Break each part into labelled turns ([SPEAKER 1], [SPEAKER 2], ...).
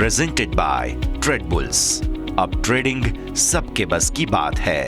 [SPEAKER 1] Presented by trade bulls. अब trading सबके बस की बात है।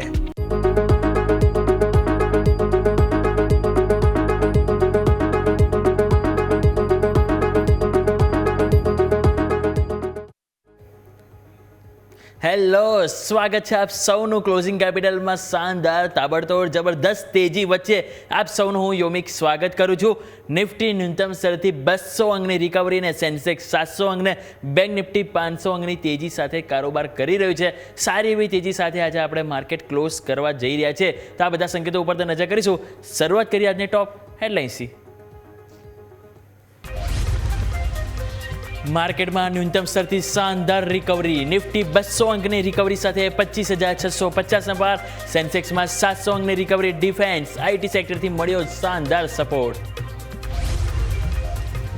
[SPEAKER 2] હેલો, સ્વાગત છે આપ સૌનું ક્લોઝિંગ કેપિટલમાં શાનદાર તાબડતોડ જબરદસ્ત તેજી વચ્ચે આપ સૌનું હું યોમિક સ્વાગત કરું છું। નિફ્ટી ન્યૂનતમ સ્તરથી 200 અંકની રિકવરી અને સેન્સેક્સ 700 અંકને બેંક નિફ્ટી 500 અંકની તેજી સાથે કારોબાર કરી રહ્યું છે। સારી એવી તેજી સાથે આજે આપણે માર્કેટ ક્લોઝ કરવા જઈ રહ્યા છે, તો આ બધા સંકેતો ઉપર તો નજર કરીશું। શરૂઆત કરીએ આજની ટોપ હેડલાઇન્સથી। માર્કેટમાં ન્યૂનતમ સ્તરથી શાનદાર રિકવરી। નિફ્ટી 200 અંકની રિકવરી સાથે 25,650 પાર। સેન્સેક્સમાં 700 અંકની રિકવરી। ડિફેન્સ આઈટી સેક્ટરથી મળ્યો શાનદાર સપોર્ટ।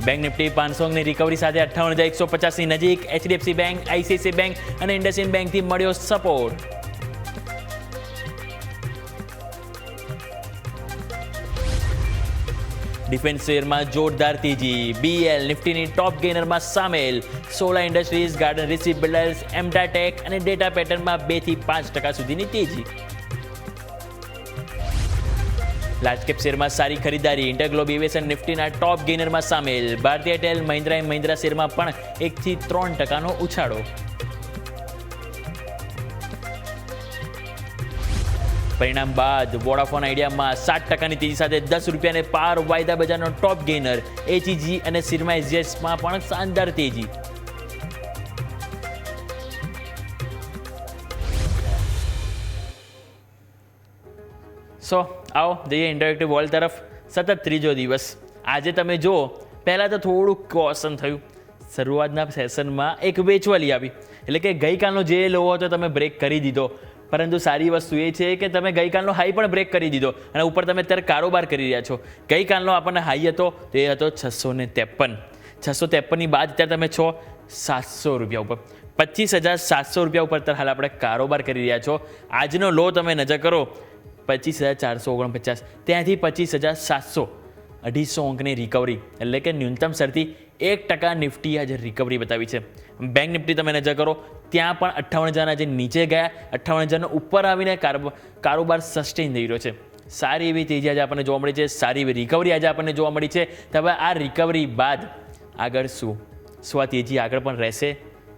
[SPEAKER 2] બેંક નિફ્ટી 500 અંકની રિકવરી સાથે 58,150ની નજીક। એચડીએફસી બેંક, આઈસીઆઈસીઆઈ બેંક અને ઇન્ડસઇન્ડ બેંકથી મળ્યો સપોર્ટ। ડિફેન્સ શેરમાં જોરદાર તેજી। બીએલ નિફ્ટીની ટોપ ગેનરમાં સામેલ। Solar Industries, Garden Reach builders, એમ્ટાટેક અને ડેટા પેટર્નમાં 2 થી 5% સુધીની તેજી। લાર્જ કેપ શેરમાં સારી ખરીદારી। ઇન્ટરગ્લોબ એવિએશન નિફ્ટીના ટોપ ગેનરમાં સામેલ। ભારતીય એરટેલ, મહિન્દ્રા એન્ડ મહિન્દ્રા શેરમાં પણ 1 થી 3% ઉછાળો। પરિણામ બાદ વોડાફોન આઈડિયામાં 7%ની તેજી સાથે 10 રૂપિયાને પાર। વાયદા બજારનો ટોપ ગેનર। એચઈજી અને સિરમા એસજીએસમાં પણ શાનદાર તેજી। આવો જઈએ ઇન્ટરેક્ટિવ વર્લ્ડ તરફ। સતત ત્રીજો દિવસ આજે તમે જુઓ, પહેલાં તો થોડુંક કોશન થયું। શરૂઆતના સેશનમાં એક વેચવાલી આવી, એટલે કે ગઈકાલનો જે લો હતો તમે બ્રેક કરી દીધો, પરંતુ સારી વસ્તુ એ છે કે તમે ગઈકાલનો હાઈ પણ બ્રેક કરી દીધો અને ઉપર તમે અત્યારે કારોબાર કરી રહ્યા છો। ગઈકાલનો આપણને હાઈ હતો તો એ હતો 653। 653ની બાદ અત્યારે તમે છો 700 રૂપિયા ઉપર, 25,700 રૂપિયા ઉપર અત્યારે હાલ આપણે કારોબાર કરી રહ્યા છો। આજનો લો તમે નજર કરો 25,449, ત્યાંથી 25,700, 250 અંકની રિકવરી, એટલે કે ન્યૂનતમ સ્તરથી 1% નિફ્ટી આજે રિકવરી બતાવી છે। બેંક નિફ્ટી તમે નજર કરો, ત્યાં પણ 58,000 જે નીચે ગયા, 58,000 ઉપર આવીને કારોબાર સસ્ટેન થઈ રહ્યો છે। સારી એવી તેજી આજે આપણને જોવા મળી છે, સારી એવી રિકવરી આજે આપણને જોવા મળી છે। તો હવે આ રિકવરી બાદ આગળ શું આ તેજી આગળ પણ રહેશે?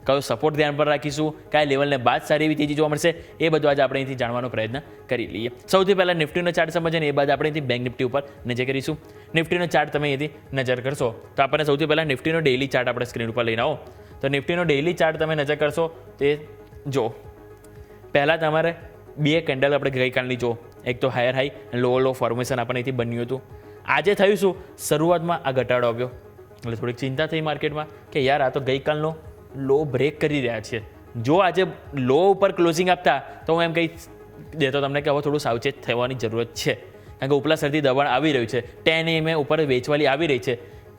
[SPEAKER 2] કયો સપોર્ટ ધ્યાન પર રાખીશું? કયા લેવલને બાદ સારી એવી તેજી જોવા મળશે? એ બધું આજે આપણે અહીંથી જાણવાનો પ્રયત્ન કરી લઈએ। સૌથી પહેલાં નિફ્ટીનો ચાર્ટ સમજીએ ને એ બાદ આપણે અહીંથી બેંક નિફ્ટી ઉપર નજર કરીશું। નિફ્ટીનો ચાર્ટ તમે અહીંથી નજર કરશો તો આપણને સૌથી પહેલાં નિફ્ટીનો ડેઇલી ચાર્ટ આપણે સ્ક્રીન ઉપર લઈને આવો તો નિફ્ટીનો ડેઇલી ચાર્ટ તમે નજર કરશો તે જો પહેલાં તમારે 2 કેન્ડલ આપણે ગઈકાલની જો, એક તો હાયર હાઈ અને લો ફોર્મેશન આપણને અહીંથી બન્યું હતું। આજે થયું શું, શરૂઆતમાં આ ઘટાડો આવ્યો એટલે થોડીક ચિંતા થઈ માર્કેટમાં કે યાર આ તો ગઈકાલનો લો બ્રેક કરી રહ્યા છે। જો આજે લો ઉપર ક્લોઝિંગ આપતા તો હું એમ કહી દેતો તમને કે હવે થોડું સાવચેત થવાની જરૂરત છે, કારણ કે ઉપલા સ્તરથી દબાણ આવી રહ્યું છે। 10 EMA ઉપર વેચવાલી આવી રહી છે।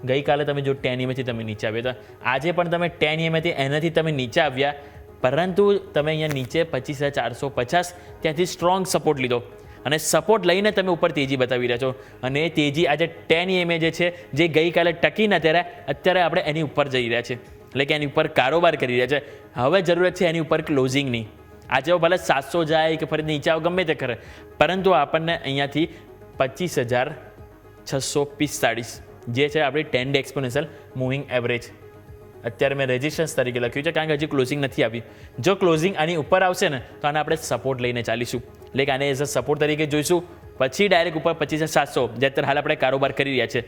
[SPEAKER 2] ગઈકાલે તમે જો 10 EMA થી તમે નીચે આવ્યા હતા, આજે પણ તમે 10 EMA થી એનાથી તમે નીચે આવ્યા, પરંતુ તમે અહીંયા નીચે 25,450 ત્યાંથી સ્ટ્રોંગ સપોર્ટ લીધો અને સપોર્ટ લઈને તમે ઉપર તેજી બતાવી રહ્યા છો। અને એ તેજી આજે 10 EMA જે છે, જે ગઈકાલે ટકી ન અત્યારે આપણે એની ઉપર જઈ રહ્યા છે, એટલે કે એની ઉપર કારોબાર કરી રહ્યા છે। હવે જરૂરત છે એની ઉપર ક્લોઝિંગની। આજે ભલે 700 જાય કે ફરી નીચે આવ ગમે તે કરે, પરંતુ આપણને અહીંયાથી 25,645 જે છે આપણી 10 ડે એક્સપોનેન્શિયલ મૂવિંગ એવરેજ, અત્યારે મેં રેઝિસ્ટન્સ તરીકે લખ્યું છે કારણ કે હજી ક્લોઝિંગ નથી આવી। જો ક્લોઝિંગ આની ઉપર આવશે ને તો આને આપણે સપોર્ટ લઈને ચાલીશું, એટલે કે આને એઝ અ સપોર્ટ તરીકે જોઈશું। પછી ડાયરેક્ટ ઉપર 25,700 જે અત્યારે હાલ આપણે કારોબાર કરી રહ્યા છે,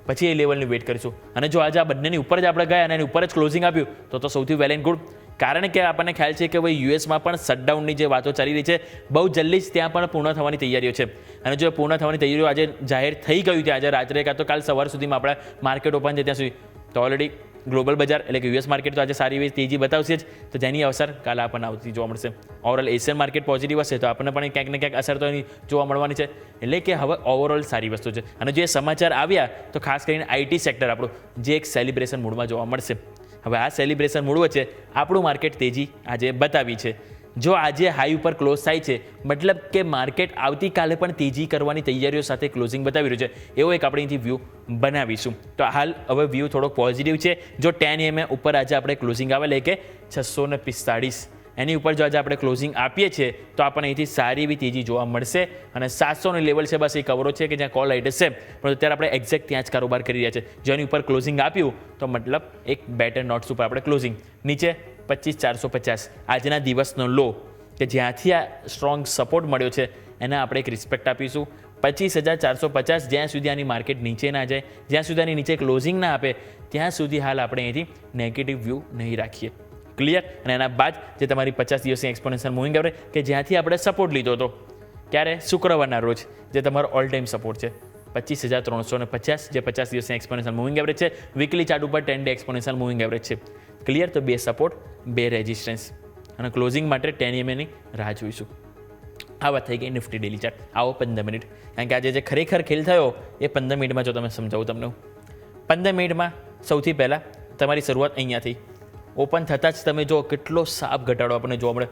[SPEAKER 2] પછી એ લેવલની વેઇટ કરીશું। અને જો આજે આ બંનેની ઉપર જ આપણે ગયા અને એની ઉપર જ ક્લોઝિંગ આપ્યું તો સૌથી વેલ એન્ડ ગુડ, કારણ કે આપણને ખ્યાલ છે કે ભાઈ યુએસમાં પણ શટડાઉનની જે વાતો ચાલી રહી છે, બહુ જલ્દી જ ત્યાં પણ પૂર્ણ થવાની તૈયારીઓ છે। અને જો પૂર્ણ થવાની તૈયારીઓ આજે જાહેર થઈ ગયું છે, આજે રાત્રે કાં તો કાલ સવાર સુધીમાં આપણે માર્કેટ ઓપન છે ત્યાં સુધી, તો ઓલરેડી ગ્લોબલ બજાર એટલે કે યુએસ માર્કેટ તો આજે સારી એવી તેજી બતાવશે જ, તો જેની અસર કાલે આપણને આવતી જોવા મળશે। ઓવરઓલ એશિયન માર્કેટ પોઝિટિવ હશે તો આપણને પણ ક્યાંક ને ક્યાંક અસર તો એની જોવા મળવાની છે, એટલે કે હવે ઓવરઓલ સારી વસ્તુ છે। અને જે સમાચાર આવ્યા તો ખાસ કરીને આઈટી સેક્ટર આપણું જે એક સેલિબ્રેશન મૂડમાં જોવા મળશે। હવે આ સેલિબ્રેશન મૂડ વચ્ચે આપણું માર્કેટ તેજી આજે બતાવી છે। જો આજે હાઈ ઉપર ક્લોઝ થાય છે મતલબ કે માર્કેટ આવતીકાલે પણ તેજી કરવાની તૈયારીઓ સાથે ક્લોઝિંગ બતાવી રહ્યું છે એવો એક આપણે અહીંથી વ્યૂ બનાવીશું. તો હાલ હવે વ્યૂ થોડો પોઝિટિવ છે. જો 10 EMA ઉપર આજે આપણે ક્લોઝિંગ આવે એટલે કે 645 એની ઉપર જો આજે આપણે ક્લોઝિંગ આપીએ છીએ તો આપણને અહીંથી સારી એવી તેજી જોવા મળશે અને 700નું લેવલ છે બસ એ કવરો છે કે જ્યાં કોલ રાઇટ છે પણ અત્યારે આપણે એક્ઝેક્ટ ત્યાં જ કારોબાર કરી રહ્યા છે. જેની ઉપર ક્લોઝિંગ આપ્યું તો મતલબ એક બેટર નોટ્સ ઉપર આપણે ક્લોઝિંગ નીચે 25450 આજના દિવસનો લો કે જ્યાંથી આ સ્ટ્રોંગ સપોર્ટ મળ્યો છે એને આપણે એક રિસ્પેક્ટ આપીશું. 25450 જ્યાં સુધી આની માર્કેટ નીચે ના જાય, જ્યાં સુધી આની નીચે ક્લોઝિંગ ના આપે ત્યાં સુધી હાલ આપણે અહીંથી નેગેટિવ વ્યૂ નહીં રાખીએ. ક્લિયર. અને એના બાદ જે તમારી 50 દિવસની એક્સપોનેન્શિયલ મૂવિંગ એવરેજ કે જ્યાંથી આપણે સપોર્ટ લીધો હતો ક્યારે શુક્રવારના રોજ જે તમારો ઓલ ટાઈમ સપોર્ટ છે 25350 જે 50 દિવસની એક્સપોનેન્શિયલ મૂવિંગ એવરેજ છે. વીકલી ચાર્ટ ઉપર 10 ડે એક્સપોનેન્શિયલ મૂવિંગ એવરેજ છે. ક્લિયર. તો 2 સપોર્ટ 2 રેઝિસ્ટન્સ અને ક્લોઝિંગ માટે 10 EMAની રાહ જોઈશું. આ વાત થઈ ગઈ નિફ્ટી ડેલી ચાર્ટ. આવો 15 મિનિટ, કારણ કે આજે જે ખરેખર ખેલ થયો એ 15 મિનિટમાં જો તમે સમજાવું તમને. 15 મિનિટમાં સૌથી પહેલાં તમારી શરૂઆત અહીંયાથી ઓપન થતાં જ તમે જો કેટલો સાફ ઘટાડો આપણને જોવા મળે.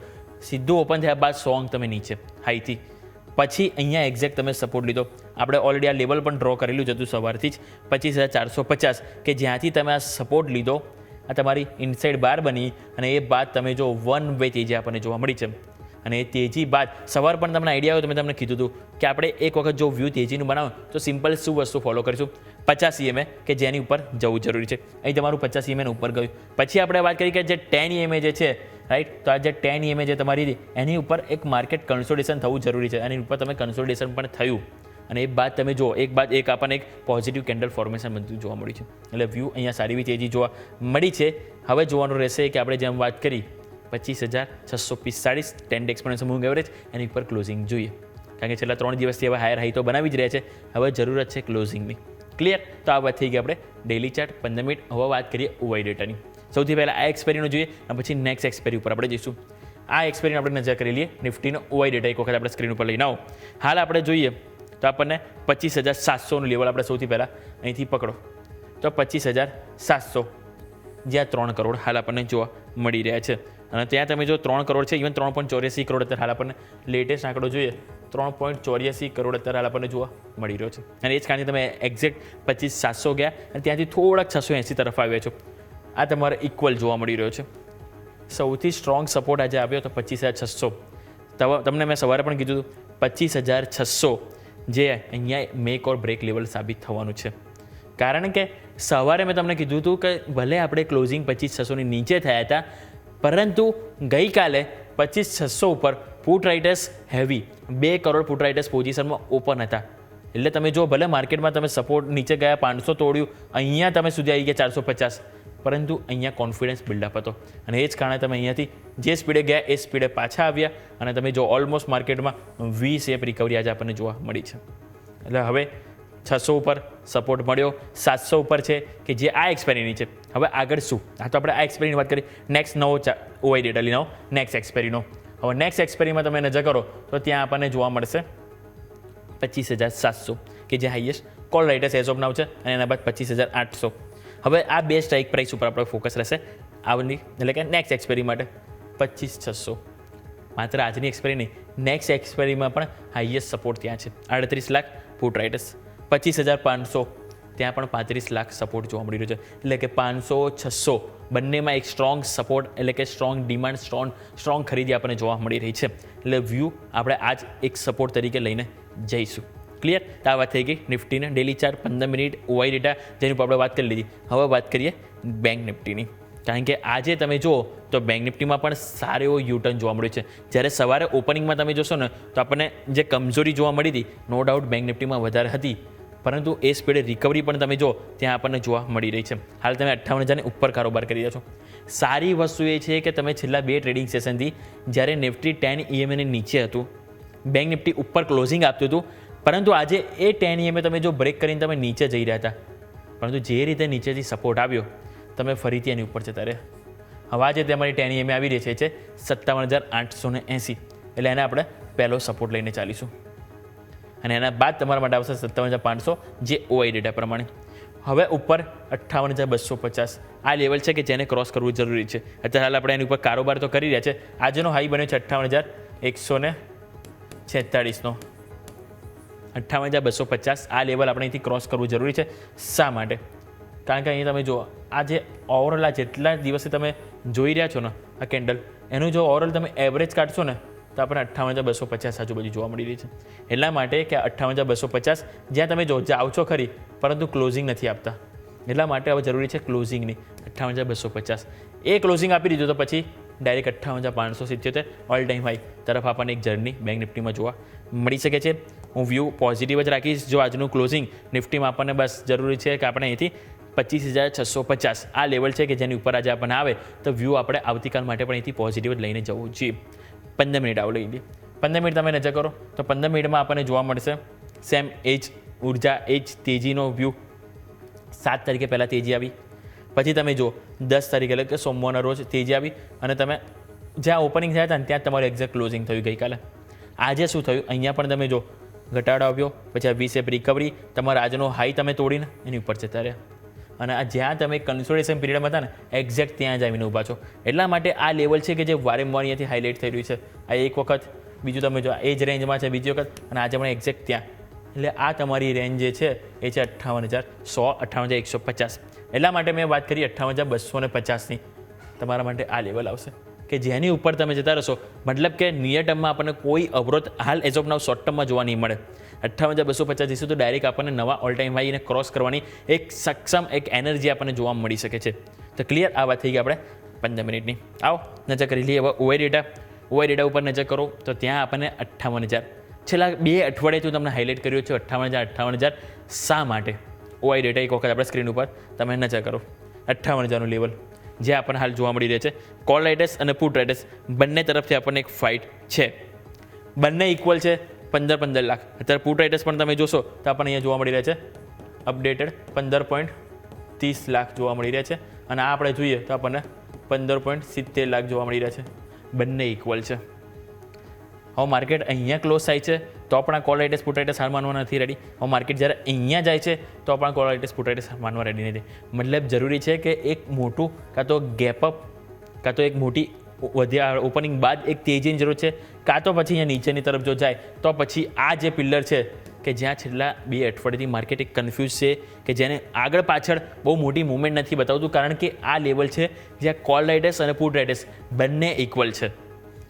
[SPEAKER 2] સીધું ઓપન થયા બાદ સોંગ તમે નીચે હાઈથી પછી અહીંયા એક્ઝેક્ટ તમે સપોર્ટ લીધો. આપણે ઓલરેડી આ લેવલ પણ ડ્રો કરેલું જ હતું સવારથી જ 25450 કે જ્યાંથી તમે આ સપોર્ટ લીધો આ તમારી ઇનસાઇડ બાર બની અને એ બાદ તમે જો વન વે તેજી આપણને જોવા મળી છે. અને એ તેજી બાદ સવાર પણ તમને આઈડિયા આવ્યો તો મેં તમને કીધું હતું કે આપણે એક વખત જો વ્યૂ તેજીનું બનાવો તો સિમ્પલ શું વસ્તુ ફોલો કરીશું 50 EMA કે જેની ઉપર જવું જરૂરી છે. અહીં તમારું 50 EMA ઉપર ગયું. પછી આપણે વાત કરી કે જે 10 EMA જે છે રાઈટ, તો આ જે 10 EMA જે તમારી એની ઉપર એક માર્કેટ કન્સોલિડેશન થવું જરૂરી છે. એની ઉપર તમે કન્સોલિડેશન પણ થયું અને એ બાદ તમે જો એક બાદ એક આપણને એક પોઝિટિવ કેન્ડલ ફોર્મેશન બધું જોવા મળ્યું છે. એટલે વ્યૂ અહીંયા સારી એવી તેજી જોવા મળી છે. હવે જોવાનું રહેશે કે આપણે જેમ વાત કરી 25645 10 ડે એક્સપોનેન્શિયલ મૂવિંગ એવરેજ એની ઉપર ક્લોઝિંગ જોઈએ, કારણ કે છેલ્લા 3 દિવસથી હવે હાયર હાઈ તો બનાવી જ રહ્યા છે. હવે જરૂરત છે ક્લોઝિંગની. ક્લિયર. તો આ વાત થઈ ગઈ આપણે ડેલી ચાર્ટ 15 મિનિટ. હવે વાત કરીએ ઓવાઈ ડેટાની. સૌથી પહેલાં આ એક્સપેરીનો જોઈએ અને પછી નેક્સ્ટ એક્સપેરી ઉપર આપણે જઈશું. આ એક્સપેરીને આપણે નજર કરી લઈએ. નિફ્ટીનો ઓવાઈ ડેટા એક વખત આપણે સ્ક્રીન ઉપર લઈને આવો. હાલ આપણે જોઈએ તો આપણને 25700નું લેવલ આપણે સૌથી પહેલાં અહીંથી પકડો તો 25700 જ્યાં 3 કરોડ હાલ આપણને જોવા મળી રહ્યા છે. અને ત્યાં તમે જો 3 કરોડ છે, ઇવન 3.84 કરોડ અત્યારે હાલ આપણને લેટેસ્ટ આંકડો જોઈએ 3.84 કરોડ અત્યારે હાલ આપણને જોવા મળી રહ્યો છે. અને એ જ કારણે તમે એક્ઝેક્ટ 25700 ગયા અને ત્યાંથી થોડાક 680 તરફ આવ્યા છો. આ તમારે ઇક્વલ જોવા મળી રહ્યો છે. સૌથી સ્ટ્રોંગ સપોર્ટ આજે આવ્યો તો 25600. તમને મેં સવારે પણ કીધું હતું 25600 જે અહીંયા મેક ઓર બ્રેક લેવલ સાબિત થવાનું છે. કારણ કે સવારે મેં તમને કીધું હતું કે ભલે આપણે ક્લોઝિંગ 25600ની નીચે થયા હતા પરંતુ ગઈકાલે 25600 ઉપર put writers heavy 2 crore put writers પોઝિશનમાં ઓપન હતા. એટલે તમે જો ભલે માર્કેટમાં તમે સપોર્ટ નીચે ગયા 500 તોડ્યું, અહીંયા તમે સુધી આવી ગયા 450, પરંતુ અહીંયા કોન્ફિડન્સ બિલ્ડઅપ હતો અને એ જ કારણે તમે અહીંયાથી જે સ્પીડે ગયા એ સ્પીડે પાછા આવ્યા અને તમે જો ઓલમોસ્ટ માર્કેટમાં V શેપ રિકવરી આજે આપણને જોવા મળી છે. એટલે હવે 600 ઉપર સપોર્ટ મળ્યો, 700 ઉપર છે કે જે આ એક્સપેરીની છે. હવે આગળ શું? આ તો આપણે આ એક્સપેરીની વાત કરી. નેક્સ્ટ નવો ઓવાઈ ડેટા લઈને આવો નેક્સ્ટ એક્સપેરીનો. હવે નેક્સ્ટ એક્સપેરીમાં તમે નજર કરો તો ત્યાં આપણને જોવા મળશે 25700 કે જે highest call writers as of now છે અને એના બાદ 25800. હવે આ બે સ્ટ્રાઇક પ્રાઇસ ઉપર આપણો ફોકસ રહેશે આવની, એટલે કે નેક્સ્ટ એક્સપેરી માટે 25600. માત્ર આજની એક્સપેરી નહીં, નેક્સ્ટ એક્સપેરીમાં પણ હાઈએસ્ટ સપોર્ટ ત્યાં છે 38 લાખ પુટ રાઇટર્સ. 25500 ત્યાં પણ 35 લાખ સપોર્ટ જોવા મળી રહ્યો છે. એટલે કે 500-600 બંનેમાં એક સ્ટ્રોંગ સપોર્ટ એટલે કે સ્ટ્રોંગ ડિમાન્ડ સ્ટ્રોંગ ખરીદી આપણને જોવા મળી રહી છે. એટલે વ્યૂ આપણે આજ એક સપોર્ટ તરીકે લઈને જઈશું. ક્લિયર. તો આ વાત થઈ ગઈ નિફ્ટીને ડેલી ચાર્ટ 15 મિનિટ ઓવાઈ ડેટા જેની ઉપર આપણે વાત કરી લીધી. હવે વાત કરીએ બેંક નિફ્ટીની, કારણ કે આજે તમે જુઓ તો બેંક નિફ્ટીમાં પણ સારો એવો યુટર્ન જોવા મળ્યો છે. જ્યારે સવારે ઓપનિંગમાં તમે જોશો ને તો આપણને જે કમજોરી જોવા મળી હતી નો ડાઉટ બેંક નિફ્ટીમાં વધારે હતી, પરંતુ એ સ્પીડે રિકવરી પણ તમે જો ત્યાં આપણને જોવા મળી રહી છે. હાલ તમે 58,000ની ઉપર કારોબાર કરી રહ્યા છો. સારી વસ્તુ એ છે કે તમે છેલ્લા 2 ટ્રેડિંગ સેશનથી જ્યારે નિફ્ટી 10 EMAની નીચે હતું, બેંક નિફ્ટી ઉપર ક્લોઝિંગ આપતું હતું, પરંતુ આજે એ 10 EMA તમે જો બ્રેક કરીને તમે નીચે જઈ રહ્યા હતા, પરંતુ જે રીતે નીચેથી સપોર્ટ આવ્યો તમે ફરીથી એની ઉપર જતા રહ્યા. હવે આજે તમારી 10 EMA આવી રહી છે 57,880. એટલે એને આપણે પહેલો સપોર્ટ લઈને ચાલીશું અને એના બાદ તમારા માટે આવશે 57,500 જે ઓવાઈ ડેટા પ્રમાણે. હવે ઉપર 58,250 આ લેવલ છે કે જેને ક્રોસ કરવું જરૂરી છે. અત્યારે હાલ આપણે એની ઉપર કારોબાર તો કરી રહ્યા છે. આજનો હાઈ બન્યો છે 58,146નો. 58,250 આ લેવલ આપણે અહીંથી ક્રોસ કરવું જરૂરી છે. શા માટે? કારણ કે અહીં તમે જુઓ આ જે ઓવરઓલ આ જેટલા દિવસે તમે જોઈ રહ્યા છો ને આ કેન્ડલ એનું જો ઓવરઓલ તમે એવરેજ કાઢશો ને તો આપણે 58,250 આજુબાજુ જોવા મળી રહી છે. એટલા માટે કે 58,250 જ્યાં તમે જાઓ છો ખરી પરંતુ ક્લોઝિંગ નથી આપતા. એટલા માટે હવે જરૂરી છે ક્લોઝિંગની 58,250. એ ક્લોઝિંગ આપી દીધું તો પછી ડાયરેક્ટ 58,577 ઓલ ટાઈમ હાઈ તરફ આપણને એક જર્ની બેંક નિફ્ટીમાં જોવા મળી શકે છે. હું વ્યૂ પોઝિટિવ જ રાખીશ. જો આજનું ક્લોઝિંગ નિફ્ટીમાં આપણને બસ જરૂરી છે કે આપણે અહીંથી 25,650 આ લેવલ છે કે જેની ઉપર આજે આપણને આવે તો વ્યૂ આપણે આવતીકાલ માટે પણ અહીંથી પોઝિટિવ જ લઈને જવું જોઈએ. 15 મિનિટ આવો લઈ લઈએ. 15 મિનિટ તમે નજર કરો તો 15 મિનિટમાં આપણને જોવા મળશે સેમ એજ ઉર્જા એજ તેજીનો વ્યૂ. 7 તારીખે પહેલાં તેજી આવી, પછી તમે જુઓ 10 તારીખે એટલે કે સોમવારના રોજ તેજી આવી અને તમે જ્યાં ઓપનિંગ થયા હતા ને ત્યાં તમારું એક્ઝેક્ટ ક્લોઝિંગ થયું ગઈકાલે. આજે શું થયું? અહીંયા પણ તમે જો ઘટાડો આવ્યો, પછી આ વીસેપ રિકવરી, તમારા આજનો હાઈ તમે તોડીને એની ઉપર જતા રહ્યા અને આ જ્યાં તમે કન્સોલિડેશન પીરિયડમાં હતા ને એક્ઝેક્ટ ત્યાં જ આવીને ઊભા છો. એટલા માટે આ લેવલ છે કે જે વારંવાર અહીંયાથી હાઇલાઇટ થઈ રહ્યું છે. આ એક વખત, બીજું તમે જો એ જ રેન્જમાં છે બીજી વખત અને આજે પણ એક્ઝેક્ટ ત્યાં. એટલે આ તમારી રેન્જ જે છે એ છે 58,100 58,150. એટલા માટે મેં વાત કરી 58,250ની તમારા માટે આ લેવલ આવશે કે જેની ઉપર તમે જતા રહેશો. મતલબ કે નિયર ટર્મમાં આપણને કોઈ અવરોધ હાલ એઝ ઓફ નાવ શોર્ટ ટર્મમાં જોવા નહીં મળે. 58,250 જઈશું તો ડાયરેક્ટ આપણને નવા ઓલ ટાઈમ હાઈને ક્રોસ કરવાની એક સક્ષમ એક એનર્જી આપણને જોવા મળી શકે છે. તો ક્લિયર આ વાત થઈ ગઈ આપણે 15 મિનિટની. આવો નજર કરી લઈએ હવે ઓઆઈ ડેટા ઉપર નજર કરો તો ત્યાં આપણને 58,000 છેલ્લા 2 અઠવાડિયાથી તમને હાઇલાઇટ કર્યો છે. 58,000 શા માટે? ઓઆઈ ડેટા એક વખત આપણે સ્ક્રીન ઉપર તમે નજર કરો. 58,000નું લેવલ જે આપણને હાલ જોવા મળી રહે છે. કોલ રાઇટર્સ અને પુટ રાઇટર્સ બંને તરફથી આપણને એક ફાઇટ છે. બંને ઇક્વલ છે 15 લાખ. અત્યારે પુટ રાઇટર્સ પણ તમે જોશો તો આપણને અહીંયા જોવા મળી રહ્યા છે અપડેટેડ 15.30 લાખ જોવા મળી રહ્યા છે અને આ આપણે જોઈએ તો આપણને 15.70 લાખ જોવા મળી રહ્યા છે. બંને ઇક્વલ છે. હવે માર્કેટ અહીંયા ક્લોઝ થાય છે તો પણ આ કોલ રાઇટર્સ પુટ રાઇટર્સ હાર માનવા નથી રેડી. હવે માર્કેટ જ્યારે અહીંયા જાય છે તો પણ કોલ રાઇટર્સ પુટ રાઇટર્સ માનવા રેડી નથી. મતલબ જરૂરી છે કે એક મોટું કાં તો ગેપઅપ કાં તો એક મોટી વધ્યા ઓપનિંગ બાદ એક તેજીની જરૂર છે, કાં તો પછી અહીંયા નીચેની તરફ જો જાય તો પછી આ જે પિલ્લર છે કે જ્યાં છેલ્લા 2 અઠવાડિયાથી માર્કેટ એક કન્ફ્યુઝ છે કે જેને આગળ પાછળ બહુ મોટી મૂવમેન્ટ નથી બતાવતું કારણ કે આ લેવલ છે જ્યાં કોલ રાઇટર્સ અને પુટ રાઇટર્સ બંને ઇક્વલ છે.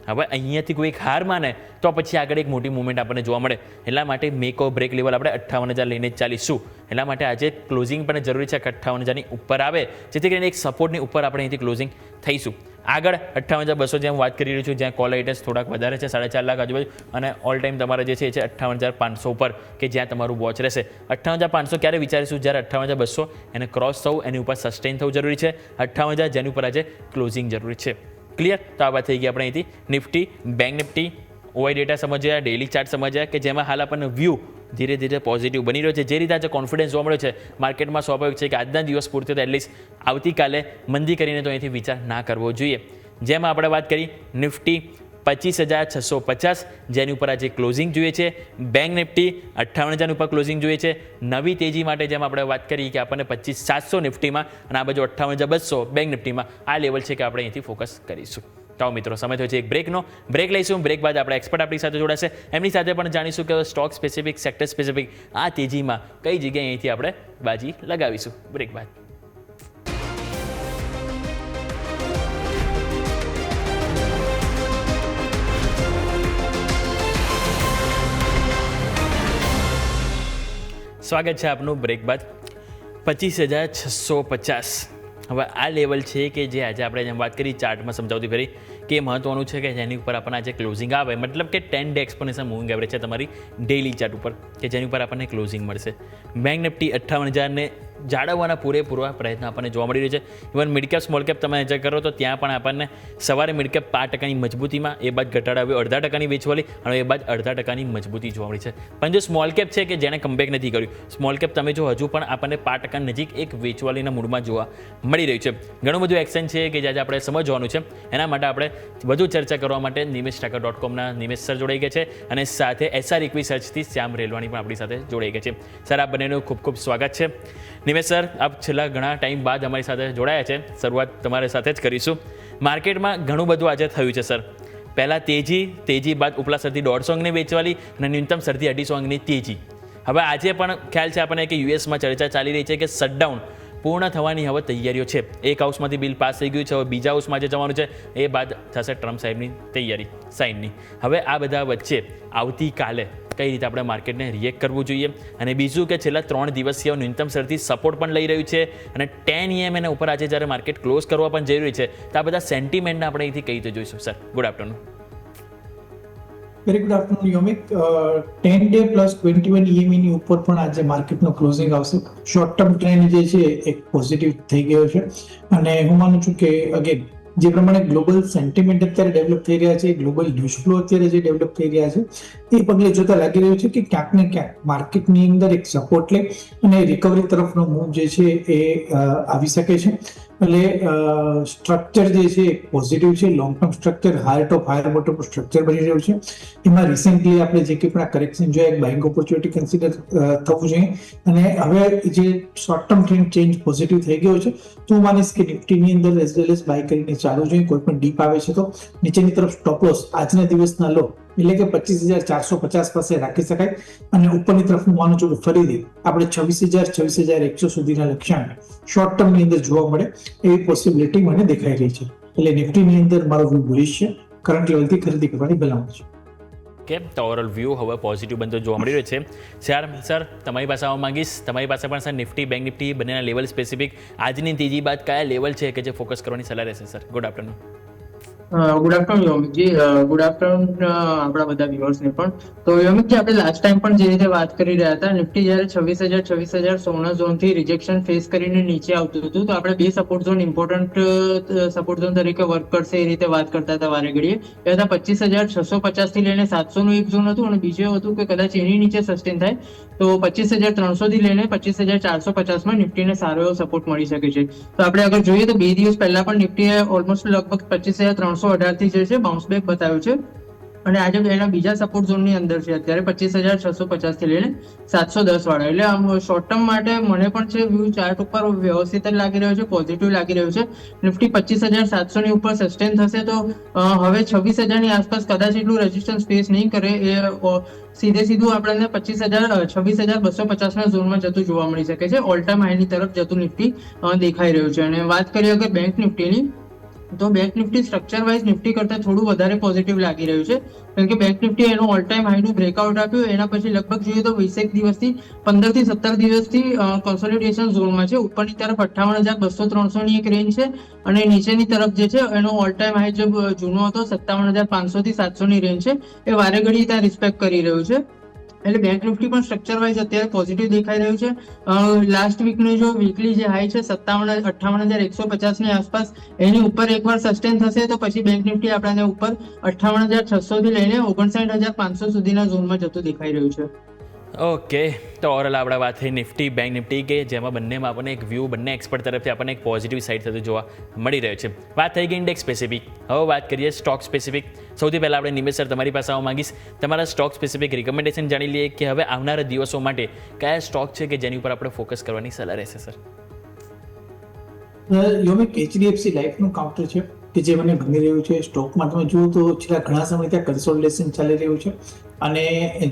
[SPEAKER 2] હવે અહીંયાથી કોઈ હાર માને તો પછી આગળ એક મોટી મૂવમેન્ટ આપણને જોવા મળે. એટલા માટે મેક ઓર બ્રેક લેવલ આપણે 58,000 લઈને જ ચાલીશું. એટલા માટે આજે ક્લોઝિંગ પણ જરૂરી છે કે 58,000ની ઉપર આવે જેથી કરીને એક સપોર્ટની ઉપર આપણે અહીંથી ક્લોઝિંગ થઈશું. આગળ 58,200 જેમ વાત કરી રહ્યું છું જ્યાં કોલ રાઇટર્સ થોડાક વધારે છે 4.5 લાખ આજુબાજુ અને ઓલ ટાઈમ તમારા જે છે એ છે 58,500 ઉપર કે જ્યાં તમારું વોચ રહેશે. 58,500 ક્યારે વિચારીશું? જ્યારે 58,200 એને ક્રોસ થવું, એની ઉપર સસ્ટેન થવું જરૂરી છે. 58,000 જેની ઉપર આજે ક્લોઝિંગ જરૂરી છે. ક્લિયર? તો આ વાત થઈ ગઈ આપણે અહીંથી Nifty, bank Nifty, OI data સમજ્યા, ડેઇલી ચાર્ટ સમજ્યા કે જેમાં હાલ આપણને વ્યૂ ધીરે ધીરે પોઝિટિવ બની રહ્યો છે. જે રીતે આજે કોન્ફિડન્સ જોવા મળ્યો છે માર્કેટમાં સ્વાભાવિક છે કે આજના દિવસ પૂરતી તો એટલીસ્ટ આવતીકાલે મંદી કરીને તો અહીંથી વિચાર ના કરવો જોઈએ. જેમાં આપણે વાત કરી નિફ્ટી 25,650 જેની ઉપર આજે ક્લોઝિંગ જોઈએ છે. બેંક નિફ્ટી 58,000 ઉપર ક્લોઝિંગ જોઈએ છે. નવી તેજી માટે જેમ આપણે વાત કરી કે આપણને 25,700 નિફ્ટીમાં અને આ બાજુ 58,200 બેંક નિફ્ટીમાં આ લેવલ છે કે આપણે અહીંથી ફોકસ કરીશું. તો મિત્રો સમય થયો છે એક બ્રેકનો. બ્રેક લઈશું. બ્રેક બાદ આપણે એક્સપર્ટ આપણી સાથે જોડાશે. એમની સાથે પણ જાણીશું કે સ્ટોક સ્પેસિફિક, સેક્ટર સ્પેસિફિક આ તેજીમાં કઈ જગ્યાએ અહીંથી આપણે બાજી લગાવીશું. બ્રેક બાદ સ્વાગત છે આપનું બ્રેક બાદ. 25,650 હવે આ લેવલ છે કે જે આજે આપણે જેમ વાત કરી ચાર્ટમાં સમજાવતી ફરી કે મહત્વનું છે કે જેની ઉપર આપણને આજે ક્લોઝિંગ આવે મતલબ કે 10 ડે એક્સપોનેન્શિયલ મૂવિંગ એવરેજ છે તમારી ડેઇલી ચાર્ટ ઉપર કે જેની ઉપર આપણને ક્લોઝિંગ મળશે. બેંક નિફ્ટી 58,000ને જાળવવાના પૂરેપૂરા પ્રયત્ન આપણને જોવા મળી રહ્યો છે. Even mid cap small cap તમે નજર કરો તો ત્યાં પણ આપણને સવારે મિડ કેપ 5% મજબૂતીમાં, એ બાદ ઘટાડો આવ્યો 0.5% વેચવાલી અને એ બાદ 0.5% મજબૂતી જોવા મળી છે. પણ જો સ્મોલ કેપ છે કે જેણે કમબેક નથી કર્યું, સ્મોલ કેપ તમે જો હજુ પણ આપણને 5% નજીક એક વેચવાલીના મૂડમાં જોવા મળી રહ્યું છે. ઘણું બધું એક્શન છે કે જે આપણે સમજવાનું છે. એના માટે આપણે વધુ ચર્ચા કરવા માટે nimesh.com.na નિમેશ સર જોડાઈ ગયા છે અને સાથે SR ઇક્વી સર્ચથી શ્યામ રેલવાણી પણ આપણી સાથે જોડાઈ ગયા છે. સર આ બંનેનું ખૂબ ખૂબ સ્વાગત છે. નિમેશ સર, આપ છેલ્લા ઘણા ટાઈમ બાદ અમારી સાથે જોડાયા છે. શરૂઆત તમારી સાથે જ કરીશું. માર્કેટમાં ઘણું બધું આજે થયું છે સર. પહેલાં તેજી બાદ ઉપલા શરતી 150 અંકની વેચવાલી અને ન્યૂનતમ શરતી 250 અંકની તેજી. હવે આજે પણ ખ્યાલ છે આપણને કે યુએસમાં ચર્ચા ચાલી રહી છે કે શટડાઉન પૂર્ણ થવાની હવે તૈયારીઓ છે. એક હાઉસમાંથી બિલ પાસ થઈ ગયું છે, હવે બીજા હાઉસમાં જે જવાનું છે એ બાદ થશે ટ્રમ્પ સાહેબની તૈયારી સાઇનની. હવે આ બધા વચ્ચે આવતીકાલે કઈ રીતે આપણે માર્કેટને રિએક્ટ કરવું જોઈએ, અને બીજું કે છેલ્લા 3 દિવસથી ન્યૂનતમ શરતી સપોર્ટ પણ લઈ રહ્યું છે અને 10 EMA ઉપર આજે જ્યારે માર્કેટ ક્લોઝ કરવા પણ જઈ રહ્યું છે, તો આ બધા સેન્ટિમેન્ટને આપણે અહીંથી કઈ રીતે જોઈશું sir? Good afternoon.
[SPEAKER 3] Very good afternoon Yomik. 10 day plus 21 EMA ની ઉપર પણ આજે માર્કેટનો ક્લોઝિંગ આવશે. શોર્ટ ટર્મ ટ્રેન્ડ જે છે એક પોઝિટિવ થઈ ગયો છે અને હું માનું છું કે અગેન જે પ્રમાણે ગ્લોબલ સેન્ટિમેન્ટ અત્યારે ડેવલપ થઈ રહ્યા છે, ગ્લોબલ ન્યૂઝ ફ્લો અત્યારે જે ડેવલપ થઈ રહ્યા છે, એ પગલે જોતા લાગી રહ્યું છે કે ક્યાંક ને ક્યાંક માર્કેટની અંદર એક સપોર્ટ લે અને રિકવરી તરફનો મૂવ જે છે એ આવી શકે છે. એટલે સ્ટ્રક્ચર જે છે પોઝિટિવ છે. લોંગ ટર્મ સ્ટ્રક્ચર હાયર ટોપ હાયર બોટમ સ્ટ્રક્ચર બની રહ્યું છે. એમાં રિસેન્ટલી આપણે જે કંઈ પણ આ કરેક્શન જોયા, એક બાઇંગ ઓપોર્ચ્યુનિટી કન્સિડર થવું જોઈએ. અને હવે જે short term trend change positive થઈ ગયો છે, તો હું માનીશ કે નિફ્ટીની અંદર એઝ વેલ એઝ બાય કરીને ચાલુ જોઈએ. કોઈ પણ ડીપ આવે છે તો નીચેની તરફ સ્ટોપ લોસ આજના દિવસના લો એટલે કે 25,450 પાસે રાખી શકાય અને ઉપરની તરફ હું માનું છું કે ફરીથી આપણે 26,000-26,100 સુધીના લક્ષ્યાંક શોર્ટ ટર્મની અંદર જોવા મળે એવી પોસિબિલિટી મને દેખાઈ રહી છે. એટલે નિફ્ટીની અંદર મારો વ્યૂ બુલિશ છે. કરંટ લેવલથી ખરીદી કરવાની ભલામણ છે.
[SPEAKER 2] ઓકે, તો ઓવરઓલ વ્યૂ હવે પોઝિટિવ બનતો જોવા મળી રહ્યો છે. સર, તમારી પાસે આવવા માંગીશ. તમારી પાસે પણ સર નિફ્ટી, બેંક નિફ્ટી બંનેના લેવલ સ્પેસિફિક આજની તેજી બાદ કયા લેવલ છે કે જે ફોકસ કરવાની સલાહ રહેશે sir? Good afternoon.
[SPEAKER 4] Good afternoon Yomikji. Good afternoon આપણા બધા વ્યુઅર્સને પણ. તો યોમિકજી, આપણે લાસ્ટ ટાઈમ પણ જે રીતે વાત કરી રહ્યા હતા, નિફ્ટી જ્યારે 26,000-26,100 ઝોનથી રિજેક્શન ફેસ કરીને નીચે આવતું હતું, તો આપણે બે support zone important support zone તરીકે વર્ક કરશે એ રીતે વાત કરતા હતા વારે ઘડીએ. એ હતા 25,650 થી લઈને 700 નું એક ઝોન હતું, અને બીજું હતું કે કદાચ એની નીચે સસ્ટેન થાય તો 25,300 થી લઈને 25,450 માં નિફ્ટીને સારો એવો સપોર્ટ મળી શકે છે. તો આપણે અગર જોઈએ તો 2 દિવસ પહેલા પણ નિફ્ટીએ ઓલમોસ્ટ લગભગ 25,318 થી જે છે બાઉન્સ બેક બતાવ્યું છે, અને આજે એના બીજા સપોર્ટ ઝોનની અંદર છે અત્યારે 25,650 થી લઈને 710 વાળા. એટલે આમ શોર્ટ ટર્મ માટે મને પણ છે વ્યૂ ચાર્ટ ઉપર વ્યવસ્થિત જ લાગી રહ્યો છે, પોઝિટિવ લાગી રહ્યું છે. નિફ્ટી 25,700 ની ઉપર સસ્ટેન થશે તો હવે 26,000 ની આસપાસ કદાચ એટલું રેઝિસ્ટન્સ ફેસ નહીં કરે. એ સીધું આપણને 26,250 ના ઝોનમાં જતું જોવા મળી શકે છે. ઓલ ટાઈમ હાઈની તરફ જતું નિફ્ટી દેખાઈ રહ્યું છે. અને વાત કરીએ અગર બેંક નિફ્ટીની, તો bank Nifty structure wise Nifty કરતાં થોડું વધારે પોઝિટિવ લાગી રહ્યું છે, કારણ કે બેંક નિફ્ટી એનું ઓલ ટાઈમ હાઈનું બ્રેકઆઉટ આપ્યું. એના પછી લગભગ જોઈએ તો 20 દિવસથી 15 થી 17 દિવસથી કોન્સોલિડેશન ઝોનમાં છે. ઉપરની તરફ 58,200-300 ની એક રેન્જ છે, અને નીચેની તરફ જે છે એનો ઓલ ટાઈમ હાઈ જે જૂનો હતો 57,500 થી 700 ની રેન્જ છે, એ વારે ઘડી ત્યાં રિસ્પેક્ટ કરી રહ્યું છે. એટલે બેંક નિફ્ટી પણ સ્ટ્રક્ચર વાઇઝ અત્યારે પોઝિટિવ દેખાઈ રહ્યું છે. લાસ્ટ વીકની જો વીકલી જે હાઈ છે 58,150 ની આસપાસ, એની ઉપર એકવાર સસ્ટેન થશે તો પછી બેંક નિફ્ટી આપણને ઉપર 58,600 થી લઈને 59,500 સુધીના ઝોનમાં જતું દેખાઈ રહ્યું છે.
[SPEAKER 2] ઓકે, તો ઓવરઓલ આપણે વાત થઈ નિફ્ટી, બેંક નિફ્ટી કે જેમાં બંનેમાં આપણને એક વ્યૂ બંને એક્સપર્ટ તરફથી આપણને એક પોઝિટિવ સાઇડ થતું જોવા મળી રહ્યો છે. વાત થઈ ગઈ ઇન્ડેક્સ સ્પેસિફિક. હવે વાત કરીએ સ્ટોક સ્પેસિફિક. સૌથી પહેલાં આપણે નિમેશ સર તમારી પાસે આવવા માંગીશ. તમારા સ્ટોક સ્પેસિફિક રિકમેન્ડેશન જાણી લઈએ કે હવે આવનારા દિવસો માટે કયા સ્ટોક છે કે જેની ઉપર આપણે ફોકસ કરવાની સલાહ રહેશે સર?
[SPEAKER 3] યોમિક, HDFC લાઈફનું કાઉન્ટર છે કે જે મને ગમી રહ્યું છે. સ્ટોકમાં તમે જુઓ તો છેલ્લા ઘણા સમય ત્યાં કન્સોલિડેશન ચાલી રહ્યું છે, અને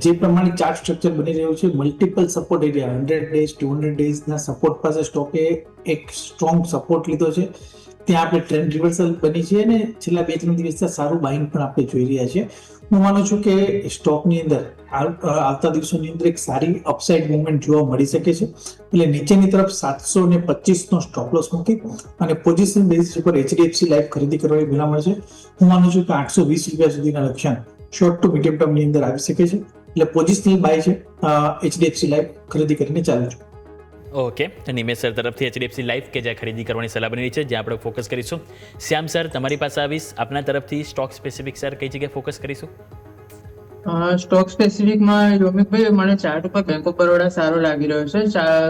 [SPEAKER 3] જે પ્રમાણે ચાર્ટ સ્ટ્રક્ચર બની રહ્યું છે, મલ્ટિપલ સપોર્ટ એરિયા 100 ડેઝ 200 ડેઝના સપોર્ટ પાસે સ્ટોકે એક સ્ટ્રોંગ સપોર્ટ લીધો છે. ત્યાં આપણે ટ્રેન્ડ રિવર્સલ બની છે અને છેલ્લા 2-3 દિવસથી સારું બાઇંગ પણ આપણે જોઈ રહ્યા છીએ. હું માનું છું કે સ્ટોકની અંદર આવતા દિવસોની અંદર એક સારી અપસાઇડ મુવમેન્ટ જોવા મળી શકે છે. એટલે નીચેની તરફ 725 નો સ્ટોપ લોસ મૂકી અને પોઝિશન બેઝિસ ઉપર HDFC લાઈફ ખરીદી કરવાની ભલામણ છે. હું માનું છું કે 820 રૂપિયા સુધીના લક્ષ્યાંક શોર્ટ ટુ મીડિયમ ટર્મની અંદર આવી શકે છે. એટલે પોઝિશનલ બાય છે, HDFC લાઈફ ખરીદી કરીને ચાલુ છું.
[SPEAKER 2] ઓકે, તો નિમેશ સર તરફથી HDFC લાઈફ કે જ્યાં ખરીદી કરવાની સલાહ બની રહી છે, જ્યાં આપણે ફોકસ કરીશું. શ્યામ સર, તમારી પાસે આવીશ. આપના તરફથી સ્ટોક સ્પેસિફિક સર કઈ જગ્યાએ ફોકસ કરીશું?
[SPEAKER 4] સ્ટોક સ્પેસિફિકમાં યોમિકભાઈ મને ચાર્ટ ઉપર બેંક ઓફ બરોડા સારો લાગી રહ્યો છે.